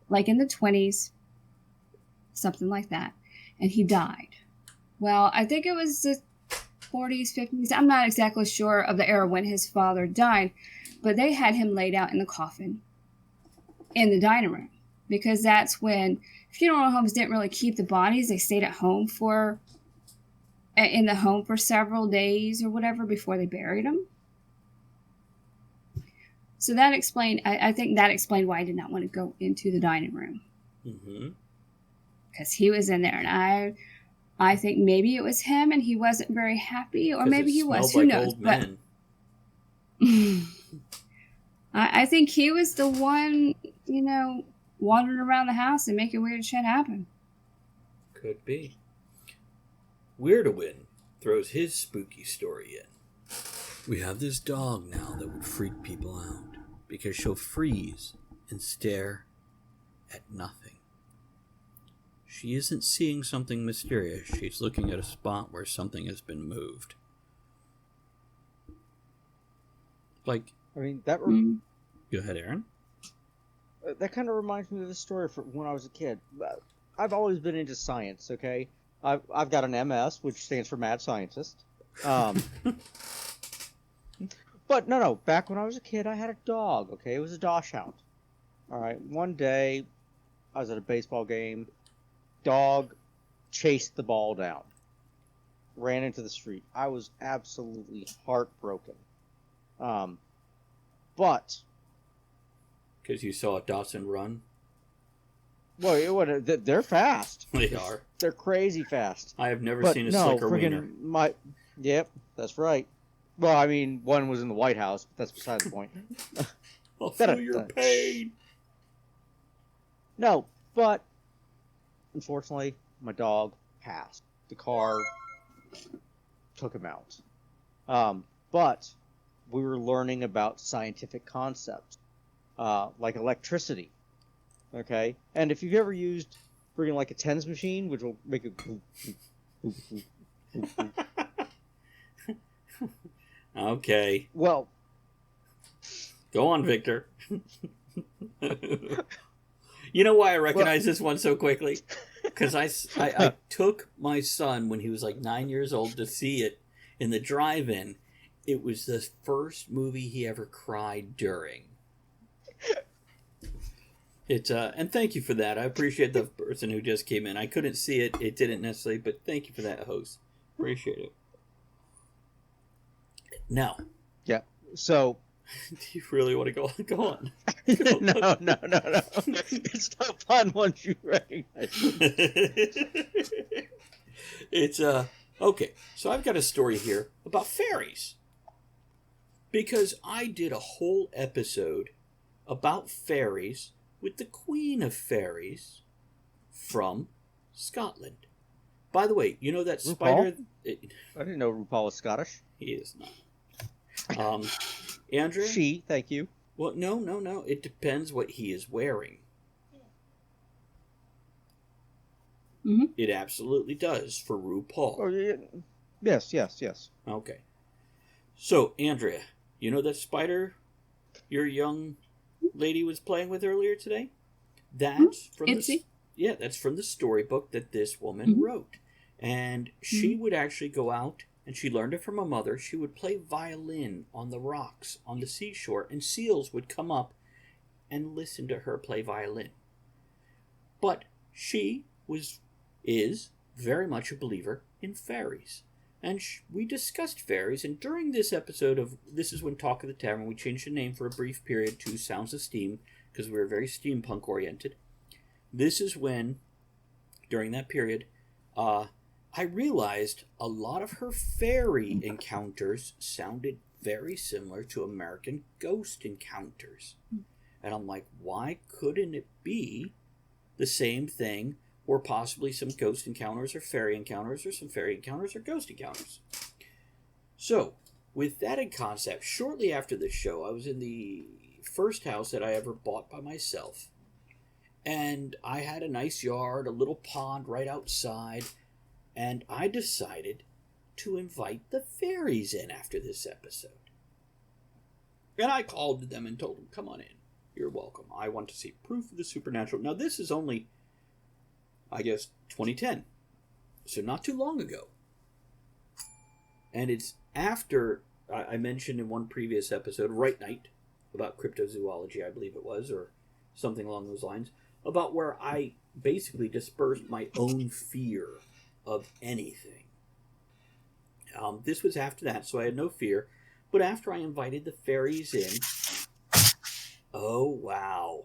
like in the 1920s, something like that. And he died. Well, I think it was the 40s, 50s. I'm not exactly sure of the era when his father died, but they had him laid out in the coffin in the dining room because that's when funeral homes didn't really keep the bodies. They stayed at home in the home for several days or whatever before they buried them. So that explained, I think that explained why I did not want to go into the dining room. Mm-hmm. Because he was in there, and I think maybe it was him, and he wasn't very happy, or maybe he was. Who knows? But I think he was the one, wandering around the house and making weird shit happen. Could be. Weirdawin throws his spooky story in. We have this dog now that would freak people out because she'll freeze and stare at nothing. She isn't seeing something mysterious. She's looking at a spot where something has been moved. Like, I mean, that go ahead, Aaron. that kind of reminds me of the story from when I was a kid. I've always been into science. Okay, I've got an MS, which stands for Mad Scientist. But no. Back when I was a kid, I had a dog. Okay, it was a Dachshund. All right. One day, I was at a baseball game. Dog chased the ball down, ran into the street. I was absolutely heartbroken. But Because you saw Dawson run? well, they're fast. They are. They're crazy fast. I have never But seen a no, slicker wiener. Yep, that's right. Well, I mean, one was in the White House, but that's beside the point. I'll feel your pain. No, but unfortunately, my dog passed. The car took him out. But we were learning about scientific concepts, like electricity. Okay, and if you've ever used friggin' like a tens machine, which will make a Okay. well, Go on, Victor. You know why I recognize this one so quickly? Because I took my son when he was like 9 years old to see it in the drive-in. It was the first movie he ever cried during. And thank you for that. I appreciate the person who just came in. I couldn't see it. It didn't necessarily, but thank you for that, host. Appreciate it. Now. yeah. So. Do you really want to go on? Go on. No. It's not fun once you recognize it. It's okay. So I've got a story here about fairies. Because I did a whole episode about fairies with the Queen of Fairies from Scotland. By the way, you know that spider... I didn't know RuPaul was Scottish. He is not. Andrea? She, thank you. Well, no. It depends what he is wearing. Mm-hmm. It absolutely does for RuPaul. Oh, yeah. Yes. Okay. So, Andrea, you know that spider your young lady was playing with earlier today? That's from that's from the storybook that this woman wrote. And she would actually go out, and she learned it from her mother. She would play violin on the rocks on the seashore, and seals would come up and listen to her play violin. But she is very much a believer in fairies. And we discussed fairies, and during this episode of This Is When Talk of the Tavern, we changed the name for a brief period to Sounds of Steam, because we were very steampunk-oriented. This is when, during that period, I realized a lot of her fairy encounters sounded very similar to American ghost encounters. And I'm like, why couldn't it be the same thing, or possibly some ghost encounters or fairy encounters, or some fairy encounters or ghost encounters? So, with that in concept, shortly after this show, I was in the first house that I ever bought by myself. And I had a nice yard, a little pond right outside, and I decided to invite the fairies in after this episode. And I called them and told them, come on in. You're welcome. I want to see proof of the supernatural. Now, this is only, I guess, 2010. So not too long ago. And it's after, I mentioned in one previous episode, Right Night, about cryptozoology, I believe it was, or something along those lines, about where I basically dispersed my own fear of anything. This was after that, so I had no fear. But after I invited the fairies in, oh wow.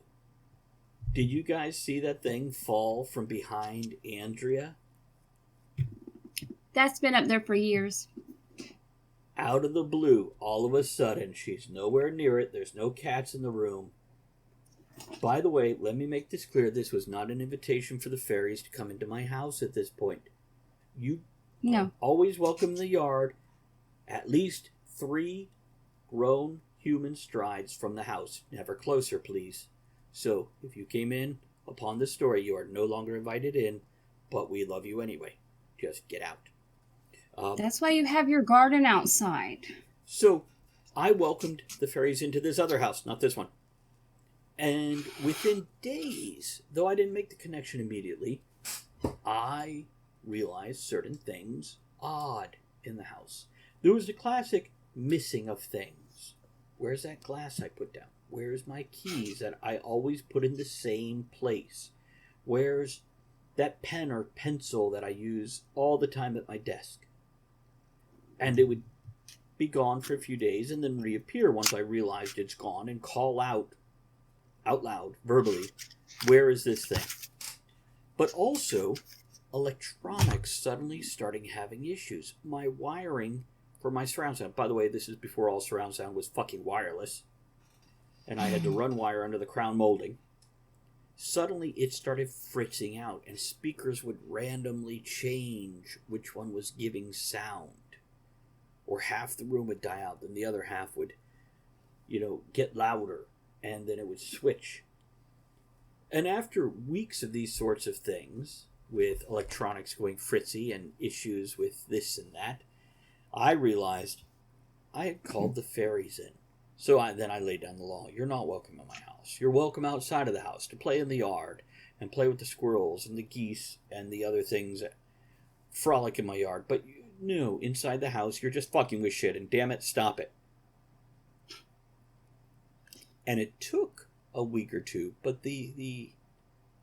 Did you guys see that thing fall from behind Andrea? That's been up there for years. Out of the blue, all of a sudden, she's nowhere near it. There's no cats in the room. By the way, let me make this clear. This was not an invitation for the fairies to come into my house at this point. You No. always welcome in the yard, at least 3 grown human strides from the house. Never closer, please. So, if you came in upon this story, you are no longer invited in, but we love you anyway. Just get out. That's why you have your garden outside. So, I welcomed the fairies into this other house, not this one. And within days, though I didn't make the connection immediately, I realized certain things odd in the house. There was the classic missing of things. Where's that glass I put down? Where's my keys that I always put in the same place? Where's that pen or pencil that I use all the time at my desk? And it would be gone for a few days and then reappear once I realized it's gone and call out loud, verbally, where is this thing? But also, electronics suddenly starting having issues. My wiring for my surround sound, by the way, this is before all surround sound was fucking wireless, and I had to run wire under the crown molding. Suddenly it started fritzing out, and speakers would randomly change which one was giving sound. Or half the room would die out, then the other half would, get louder, and then it would switch. And after weeks of these sorts of things, with electronics going fritzy and issues with this and that, I realized I had called the fairies in. So then I laid down the law. You're not welcome in my house. You're welcome outside of the house to play in the yard and play with the squirrels and the geese and the other things that frolic in my yard. But no, inside the house, you're just fucking with shit, and damn it, stop it. And it took a week or two, but the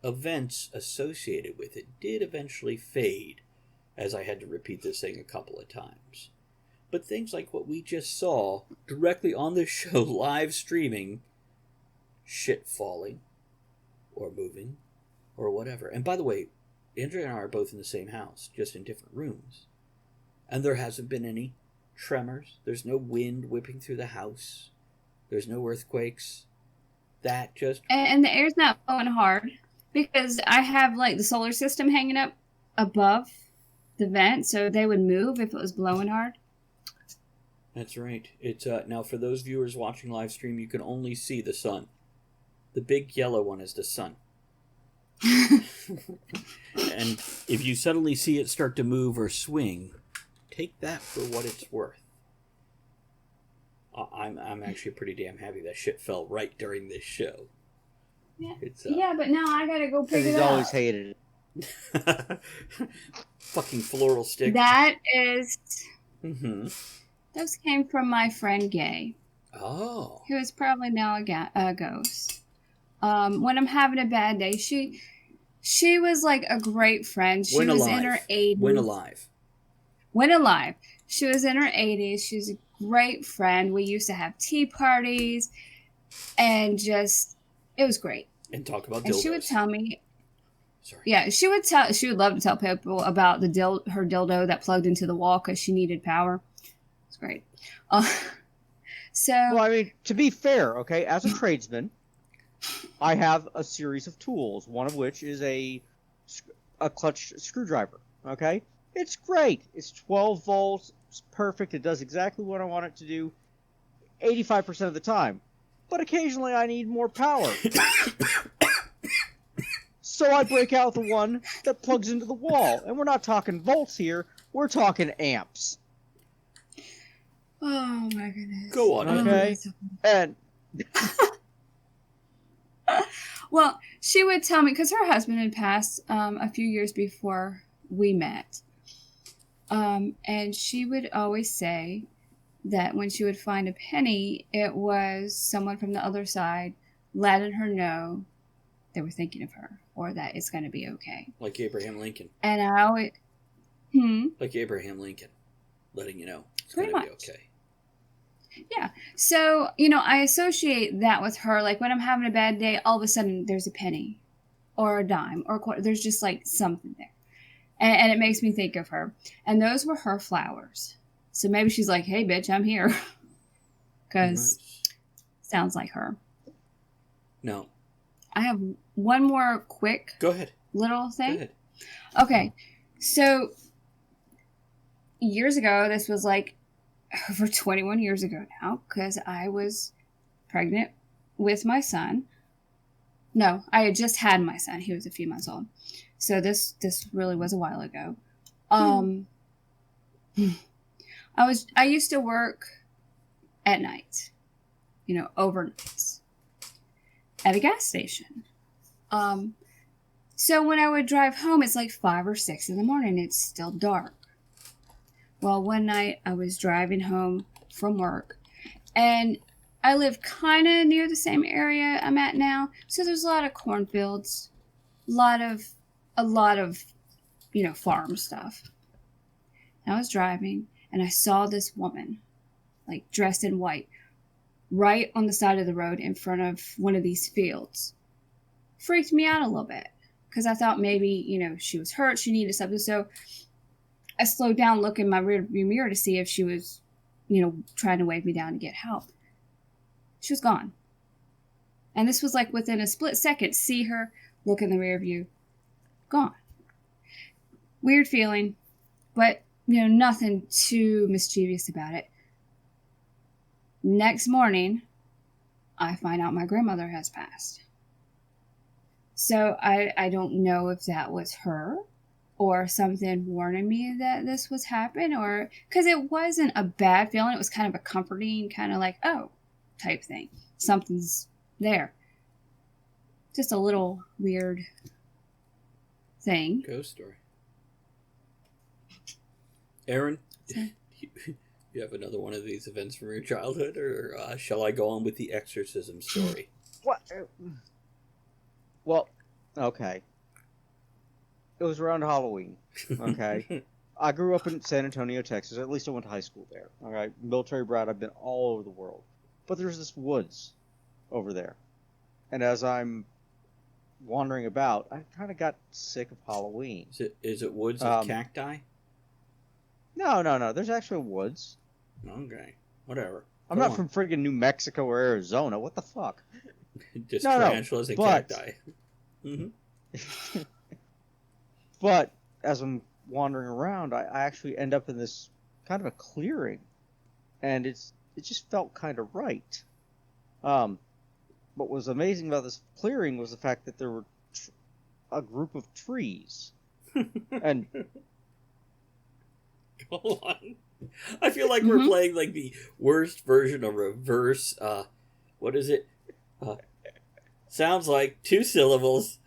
events associated with it did eventually fade, as I had to repeat this thing a couple of times. But things like what we just saw directly on the show, live streaming, shit falling, or moving, or whatever. And by the way, Andrea and I are both in the same house, just in different rooms. And there hasn't been any tremors. There's no wind whipping through the house. There's no earthquakes. That just... And the air's not blowing hard. Because I have, the solar system hanging up above the vent, so they would move if it was blowing hard. That's right. It's now, for those viewers watching live stream, you can only see the sun. The big yellow one is the sun. And if you suddenly see it start to move or swing, take that for what it's worth. I'm actually pretty damn happy that shit fell right during this show. Yeah, it's, but now I gotta go pick it He's up. always hated it. Fucking floral stick. That is... Mm-hmm. Those came from my friend Gay. Oh. Who is probably now a ghost. When I'm having a bad day, she was like a great friend. She was in her 80s. When alive. She was in her 80s. She's a great friend. We used to have tea parties. And just, it was great. And talk about dildos. And she would tell me. Sorry. Yeah, she would love to tell people about her dildo that plugged into the wall because she needed power. It's great. Well, I mean, to be fair, okay, as a tradesman, I have a series of tools, one of which is a clutch screwdriver, okay? It's great. It's 12 volts. It's perfect. It does exactly what I want it to do 85% of the time. But occasionally I need more power. So I break out the one that plugs into the wall. And we're not talking volts here. We're talking amps. Oh my goodness. Go on. Okay. And well, she would tell me, because her husband had passed a few years before we met. And she would always say that when she would find a penny, it was someone from the other side letting her know they were thinking of her, or that it's going to be okay. Like Abraham Lincoln. And I always... Like Abraham Lincoln, letting you know it's Pretty going to be much. okay. Yeah. So, I associate that with her. Like, when I'm having a bad day, all of a sudden there's a penny or a dime or a quarter. There's just, something there. And it makes me think of her. And those were her flowers. So maybe she's like, hey, bitch, I'm here. Because sounds like her. No. I have one more quick Go ahead. little thing. Go ahead. Okay. So, years ago, this was over 21 years ago now, because I was pregnant with my son. No, I had just had my son. He was a few months old. So this really was a while ago. I used to work at night, overnights at a gas station. So when I would drive home, it's like 5 or 6 in the morning. It's still dark. Well, one night I was driving home from work, and I live kind of near the same area I'm at now. So there's a lot of cornfields, a lot of farm stuff. And I was driving, and I saw this woman, like dressed in white, right on the side of the road in front of one of these fields. Freaked me out a little bit, because I thought maybe, she was hurt, she needed something. So I slowed down, looked in my rearview mirror to see if she was, trying to wave me down to get help. She was gone. And this was like within a split second. See her, look in the rearview, gone. Weird feeling, but, nothing too mischievous about it. Next morning, I find out my grandmother has passed. So I don't know if that was her or something warning me that this was happening, or because it wasn't a bad feeling. It was kind of a comforting, kind of like, oh, type thing. Something's there. Just a little weird thing. Ghost story. Aaron, you have another one of these events from your childhood, or shall I go on with the exorcism story? What? Well, okay. It was around Halloween, okay? I grew up in San Antonio, Texas. At least I went to high school there, all right? Military brat, I've been all over the world. But there's this woods over there. And as I'm wandering about, I kind of got sick of Halloween. Is it woods of cacti? No. There's actually woods. Okay. Whatever. I'm not from friggin' New Mexico or Arizona. What the fuck? Just tarantulas and cacti. Mm-hmm. But as I'm wandering around, I actually end up in this kind of a clearing. And it just felt kind of right. What was amazing about this clearing was the fact that there were a group of trees. And go on. I feel like we're playing like the worst version of reverse. What is it? Sounds like 2 syllables.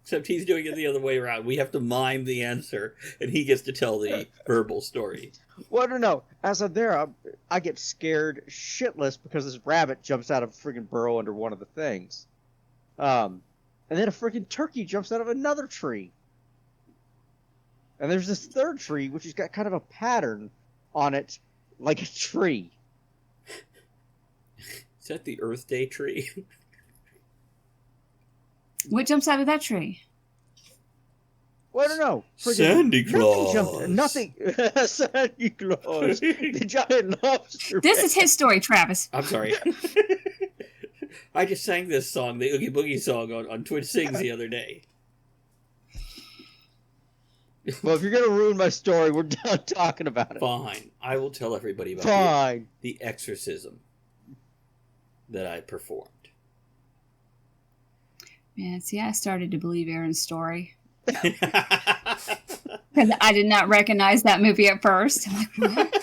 Except he's doing it the other way around. We have to mime the answer, and he gets to tell the verbal story. Well, no. As I'm there, I get scared shitless because this rabbit jumps out of a friggin' burrow under one of the things. And then a friggin' turkey jumps out of another tree. And there's this third tree, which has got kind of a pattern on it, like a tree. Is that the Earth Day tree? What jumps out of that tree? Well, I don't know. Sandy Claus. Nothing. Sandy Claus. The giant lobster. This is his story, Travis. I'm sorry. I just sang this song, the Oogie Boogie song, on Twitch Sings the other day. Well, if you're going to ruin my story, we're done talking about it. Fine. I will tell everybody about the exorcism that I performed. Man, see, I started to believe Aaron's story. Because I did not recognize that movie at first. I'm like,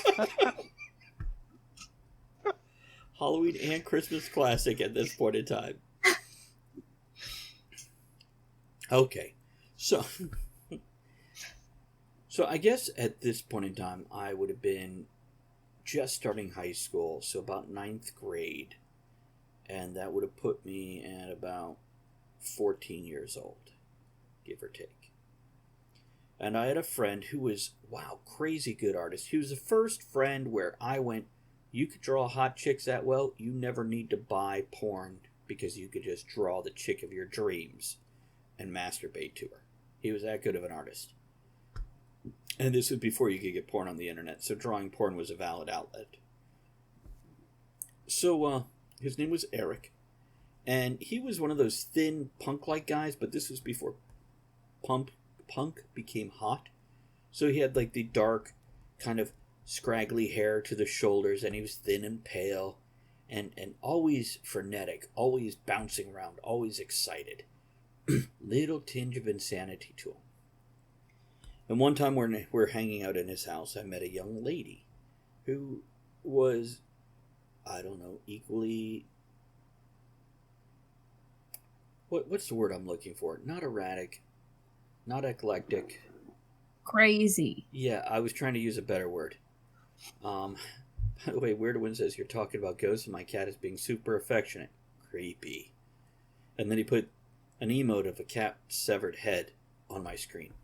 what? Halloween and Christmas classic at this point in time. Okay. So I guess at this point in time, I would have been just starting high school, so about 9th grade. And that would have put me at about 14 years old, give or take. And I had a friend who was, crazy good artist. He was the first friend where I went, you could draw hot chicks that well, you never need to buy porn because you could just draw the chick of your dreams and masturbate to her. He was that good of an artist. And this was before you could get porn on the internet, so drawing porn was a valid outlet. So, his name was Eric. And he was one of those thin punk-like guys, but this was before punk became hot. So he had like the dark, kind of scraggly hair to the shoulders, and he was thin and pale, and always frenetic, always bouncing around, always excited. Little tinge of insanity to him. And one time we're hanging out in his house, I met a young lady who was, I don't know, equally... What's the word I'm looking for? Not erratic, not eclectic. Crazy. Yeah, I was trying to use a better word. By the way, Weird One says, you're talking about ghosts and my cat is being super affectionate. Creepy. And then he put an emote of a cat's severed head on my screen.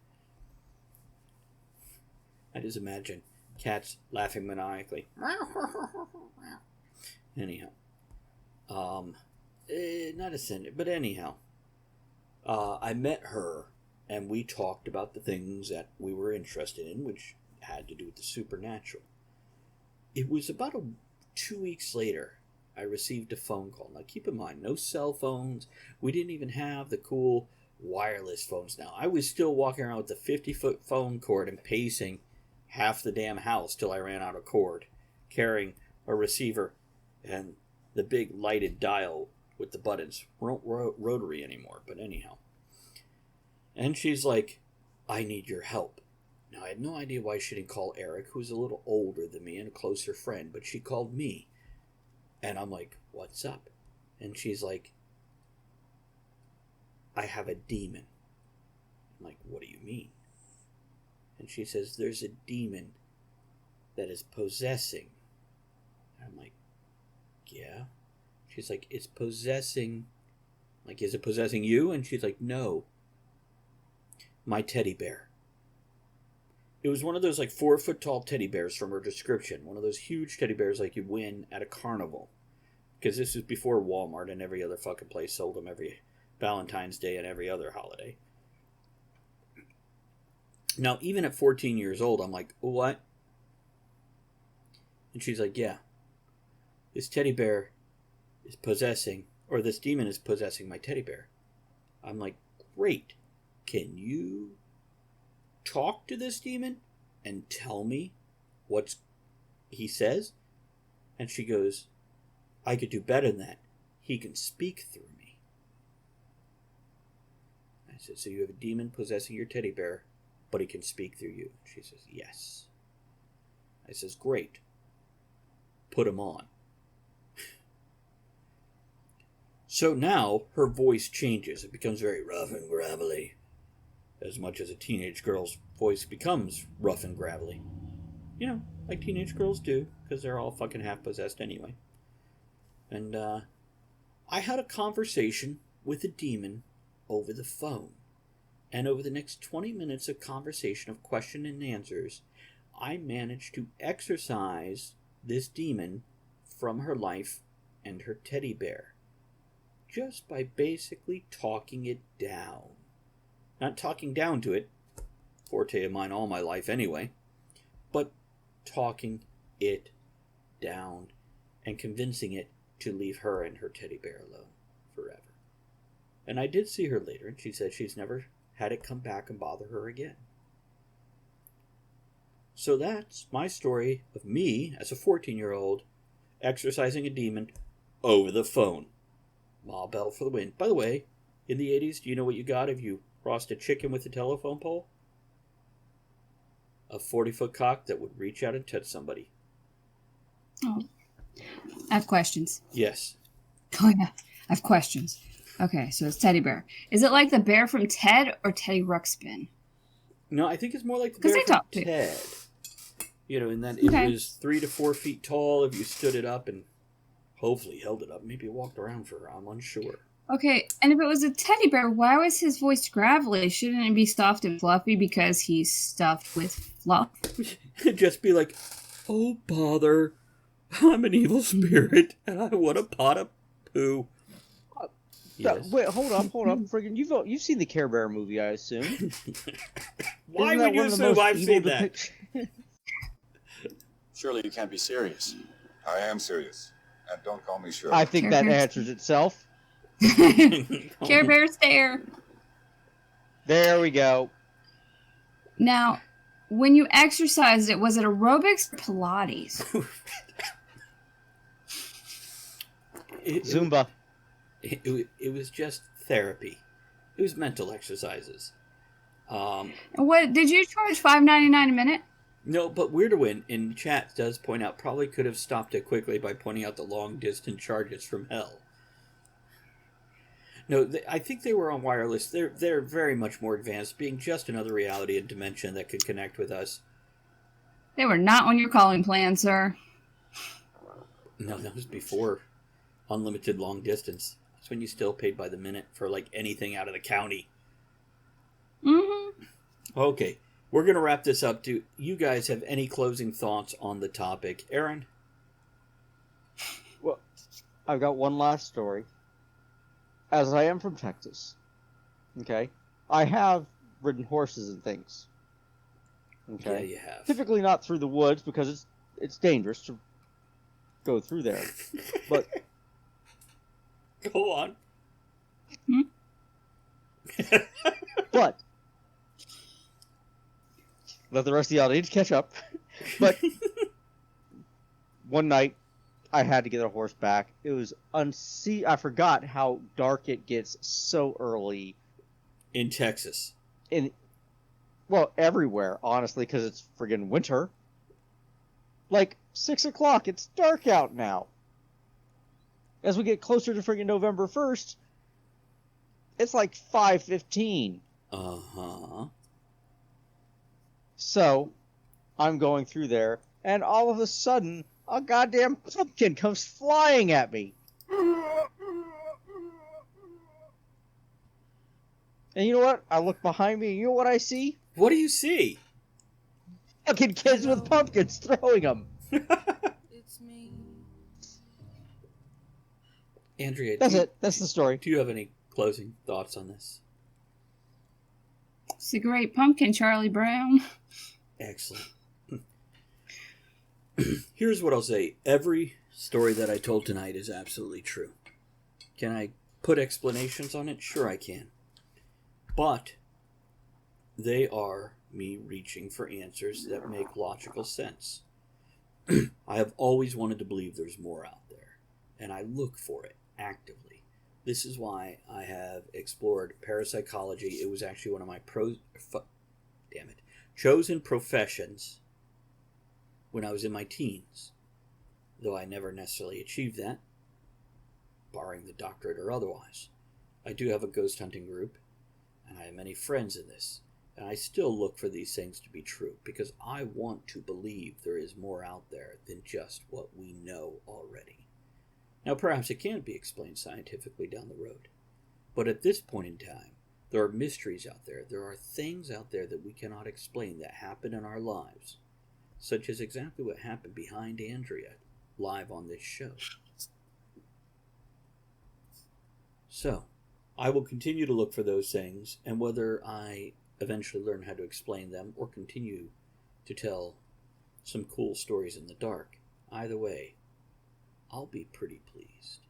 I just imagine cats laughing maniacally. Anyhow. Not a sin, but anyhow. I met her, and we talked about the things that we were interested in, which had to do with the supernatural. It was about 2 weeks later, I received a phone call. Now, keep in mind, no cell phones. We didn't even have the cool wireless phones now. I was still walking around with the 50-foot phone cord and pacing half the damn house till I ran out of cord, carrying a receiver and the big lighted dial with the buttons. Weren't rotary anymore, but anyhow. And she's like, I need your help. Now, I had no idea why she didn't call Eric, who's a little older than me and a closer friend, but she called me. And I'm like, what's up? And she's like, I have a demon. I'm like, what do you mean? And she says, there's a demon that is possessing. And I'm like, yeah. She's like, it's possessing. Like, is it possessing you? And she's like, no. My teddy bear. It was one of those like 4-foot tall teddy bears from her description. One of those huge teddy bears like you win at a carnival. Because this is before Walmart and every other fucking place sold them every Valentine's Day and every other holiday. Now, even at 14 years old, I'm like, what? And she's like, yeah. This teddy bear is possessing, or this demon is possessing my teddy bear. I'm like, great. Can you talk to this demon and tell me what he says? And she goes, I could do better than that. He can speak through me. I said, so you have a demon possessing your teddy bear, but he can speak through you? She says, yes. I says, great. Put him on. So now her voice changes. It becomes very rough and gravelly. As much as a teenage girl's voice becomes rough and gravelly. You know, like teenage girls do, because they're all fucking half-possessed anyway. And, I had a conversation with a demon over the phone. And over the next 20 minutes of conversation of question and answers, I managed to exorcise this demon from her life and her teddy bear. Just by basically talking it down. Not talking down to it, forte of mine all my life anyway, but talking it down and convincing it to leave her and her teddy bear alone forever. And I did see her later, and she said she's never had it come back and bother her again. So that's my story of me as a 14-year-old exorcising a demon over the phone. Ma Bell for the win. By the way, in the 80s, do you know what you got if you crossed a chicken with a telephone pole? A 40-foot cock that would reach out and touch somebody. Oh. I have questions. Yes. Oh, yeah. I have questions. Okay, so it's teddy bear. Is it like the bear from Ted or Teddy Ruxpin? No, I think it's more like the bear from Ted. You know, in that it was 3 to 4 feet tall if you stood it up and hopefully held it up. Maybe it walked around for her. I'm unsure. Okay, and if it was a teddy bear, why was his voice gravelly? Shouldn't it be soft and fluffy because he's stuffed with fluff? Just be like, oh, bother. I'm an evil spirit, and I want a pot of poo. Yes. Wait, hold up. Friggin', you've seen the Care Bear movie, I assume. Why would you assume I've seen that? Surely you can't be serious. I am serious. And don't call me Shirley. I think that answers itself. Care Bear stare. There we go. Now, when you exercised it, was it aerobics or Pilates? Zumba. It was just therapy. It was mental exercises. What did you charge $5.99 a minute? No, but Weirderwin in chat does point out probably could have stopped it quickly by pointing out the long distance charges from hell. No, I think they were on wireless. They're very much more advanced, being just another reality and dimension that could connect with us. They were not on your calling plan, sir. No, that was before unlimited long distance. That's when you still paid by the minute for like anything out of the county. Mm-hmm. Okay, we're going to wrap this up. Do you guys have any closing thoughts on the topic? Aaron? Well, I've got one last story. As I am from Texas, okay, I have ridden horses and things. Okay, Yeah, you have. Typically not through the woods because it's dangerous to go through there. But go on. But let the rest of the audience catch up. But one night, I had to get a horse back. It was I forgot how dark it gets so early in Texas. Well, everywhere, honestly, because it's friggin' winter. Like 6 o'clock, it's dark out now. As we get closer to friggin' November 1st, it's like 5:15. Uh-huh. So, I'm going through there, and all of a sudden, a goddamn pumpkin comes flying at me. And you know what? I look behind me, and you know what I see? What do you see? Fucking kids with pumpkins throwing them. It's me. Andrea, That's it. That's the story. Do you have any closing thoughts on this? It's a great pumpkin, Charlie Brown. Excellent. Here's what I'll say. Every story that I told tonight is absolutely true. Can I put explanations on it? Sure I can. But they are me reaching for answers that make logical sense. I have always wanted to believe there's more out there, and I look for it actively. This is why I have explored parapsychology. It was actually one of my chosen professions when I was in my teens, though I never necessarily achieved that, barring the doctorate or otherwise. I do have a ghost hunting group, and I have many friends in this, and I still look for these things to be true, because I want to believe there is more out there than just what we know already. Now, perhaps it can be explained scientifically down the road, but at this point in time, there are mysteries out there. There are things out there that we cannot explain that happen in our lives, such as exactly what happened behind Andrea live on this show. So, I will continue to look for those things, and whether I eventually learn how to explain them or continue to tell some cool stories in the dark, either way, I'll be pretty pleased.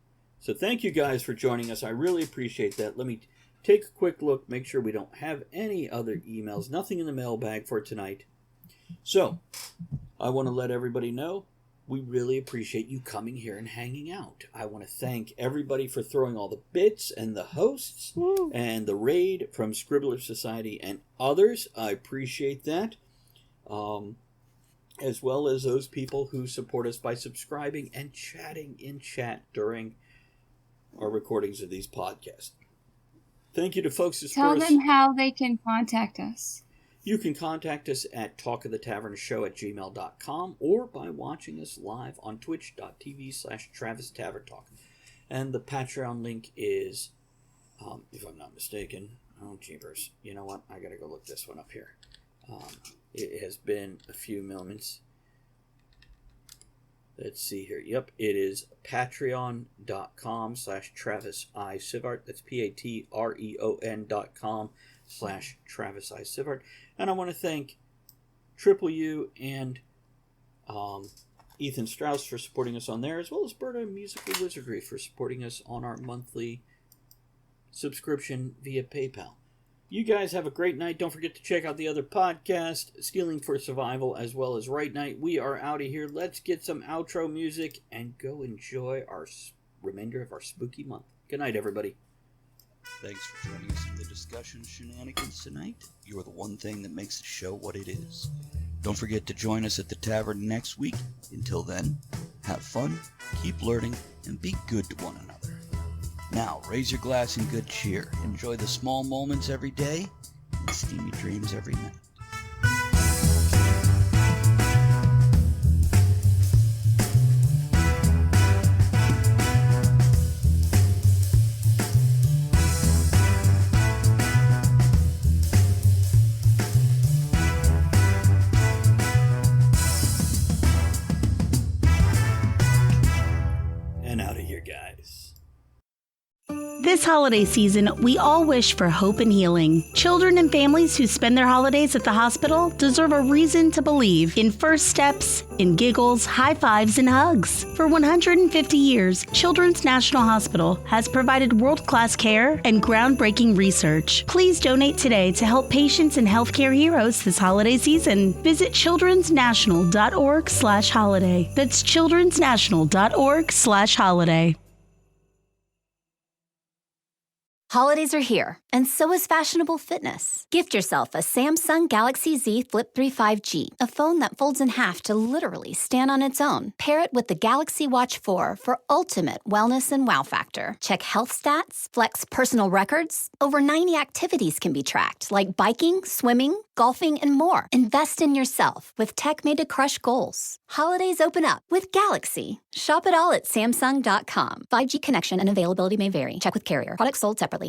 So thank you guys for joining us. I really appreciate that. Let me take a quick look, make sure we don't have any other emails, nothing in the mailbag for tonight. So, I want to let everybody know we really appreciate you coming here and hanging out. I want to thank everybody for throwing all the bits and the hosts and the raid from Scribbler Society and others. I appreciate that. As well as those people who support us by subscribing and chatting in chat during our recordings of these podcasts. Thank you to folks who support us. Tell them how they can contact us. You can contact us at talkoftheTavernShow@gmail.com or by watching us live on twitch.tv/TravisTavernTalk. And the Patreon link is, if I'm not mistaken, oh jeepers, you know what, I gotta go look this one up here. It has been a few moments. Let's see here. Yep, it is patreon.com/TravisISivart. That's patreon.com/TravisISivart. And I want to thank Triple U and Ethan Strauss for supporting us on there, as well as Berta Musical Wizardry for supporting us on our monthly subscription via PayPal. You guys have a great night. Don't forget to check out the other podcast, Stealing for Survival, as well as Right Night. We are out of here. Let's get some outro music and go enjoy our remainder of our spooky month. Good night, everybody. Thanks for joining us in the discussion shenanigans tonight. You're the one thing that makes the show what it is. Don't forget to join us at the tavern next week. Until then, have fun, keep learning, and be good to one another. Now, raise your glass in good cheer. Enjoy the small moments every day and steamy dreams every night. And out of here, guys. This holiday season, we all wish for hope and healing. Children and families who spend their holidays at the hospital deserve a reason to believe in first steps, in giggles, high fives, and hugs. For 150 years, Children's National Hospital has provided world-class care and groundbreaking research. Please donate today to help patients and healthcare heroes this holiday season. Visit childrensnational.org/holiday. That's childrensnational.org/holiday. Holidays are here, and so is fashionable fitness. Gift yourself a Samsung Galaxy Z Flip 3 5G, a phone that folds in half to literally stand on its own. Pair it with the Galaxy Watch 4 for ultimate wellness and wow factor. Check health stats, flex personal records. Over 90 activities can be tracked, like biking, swimming, golfing, and more. Invest in yourself with tech made to crush goals. Holidays open up with Galaxy. Shop it all at Samsung.com. 5G connection and availability may vary. Check with carrier. Products sold separately.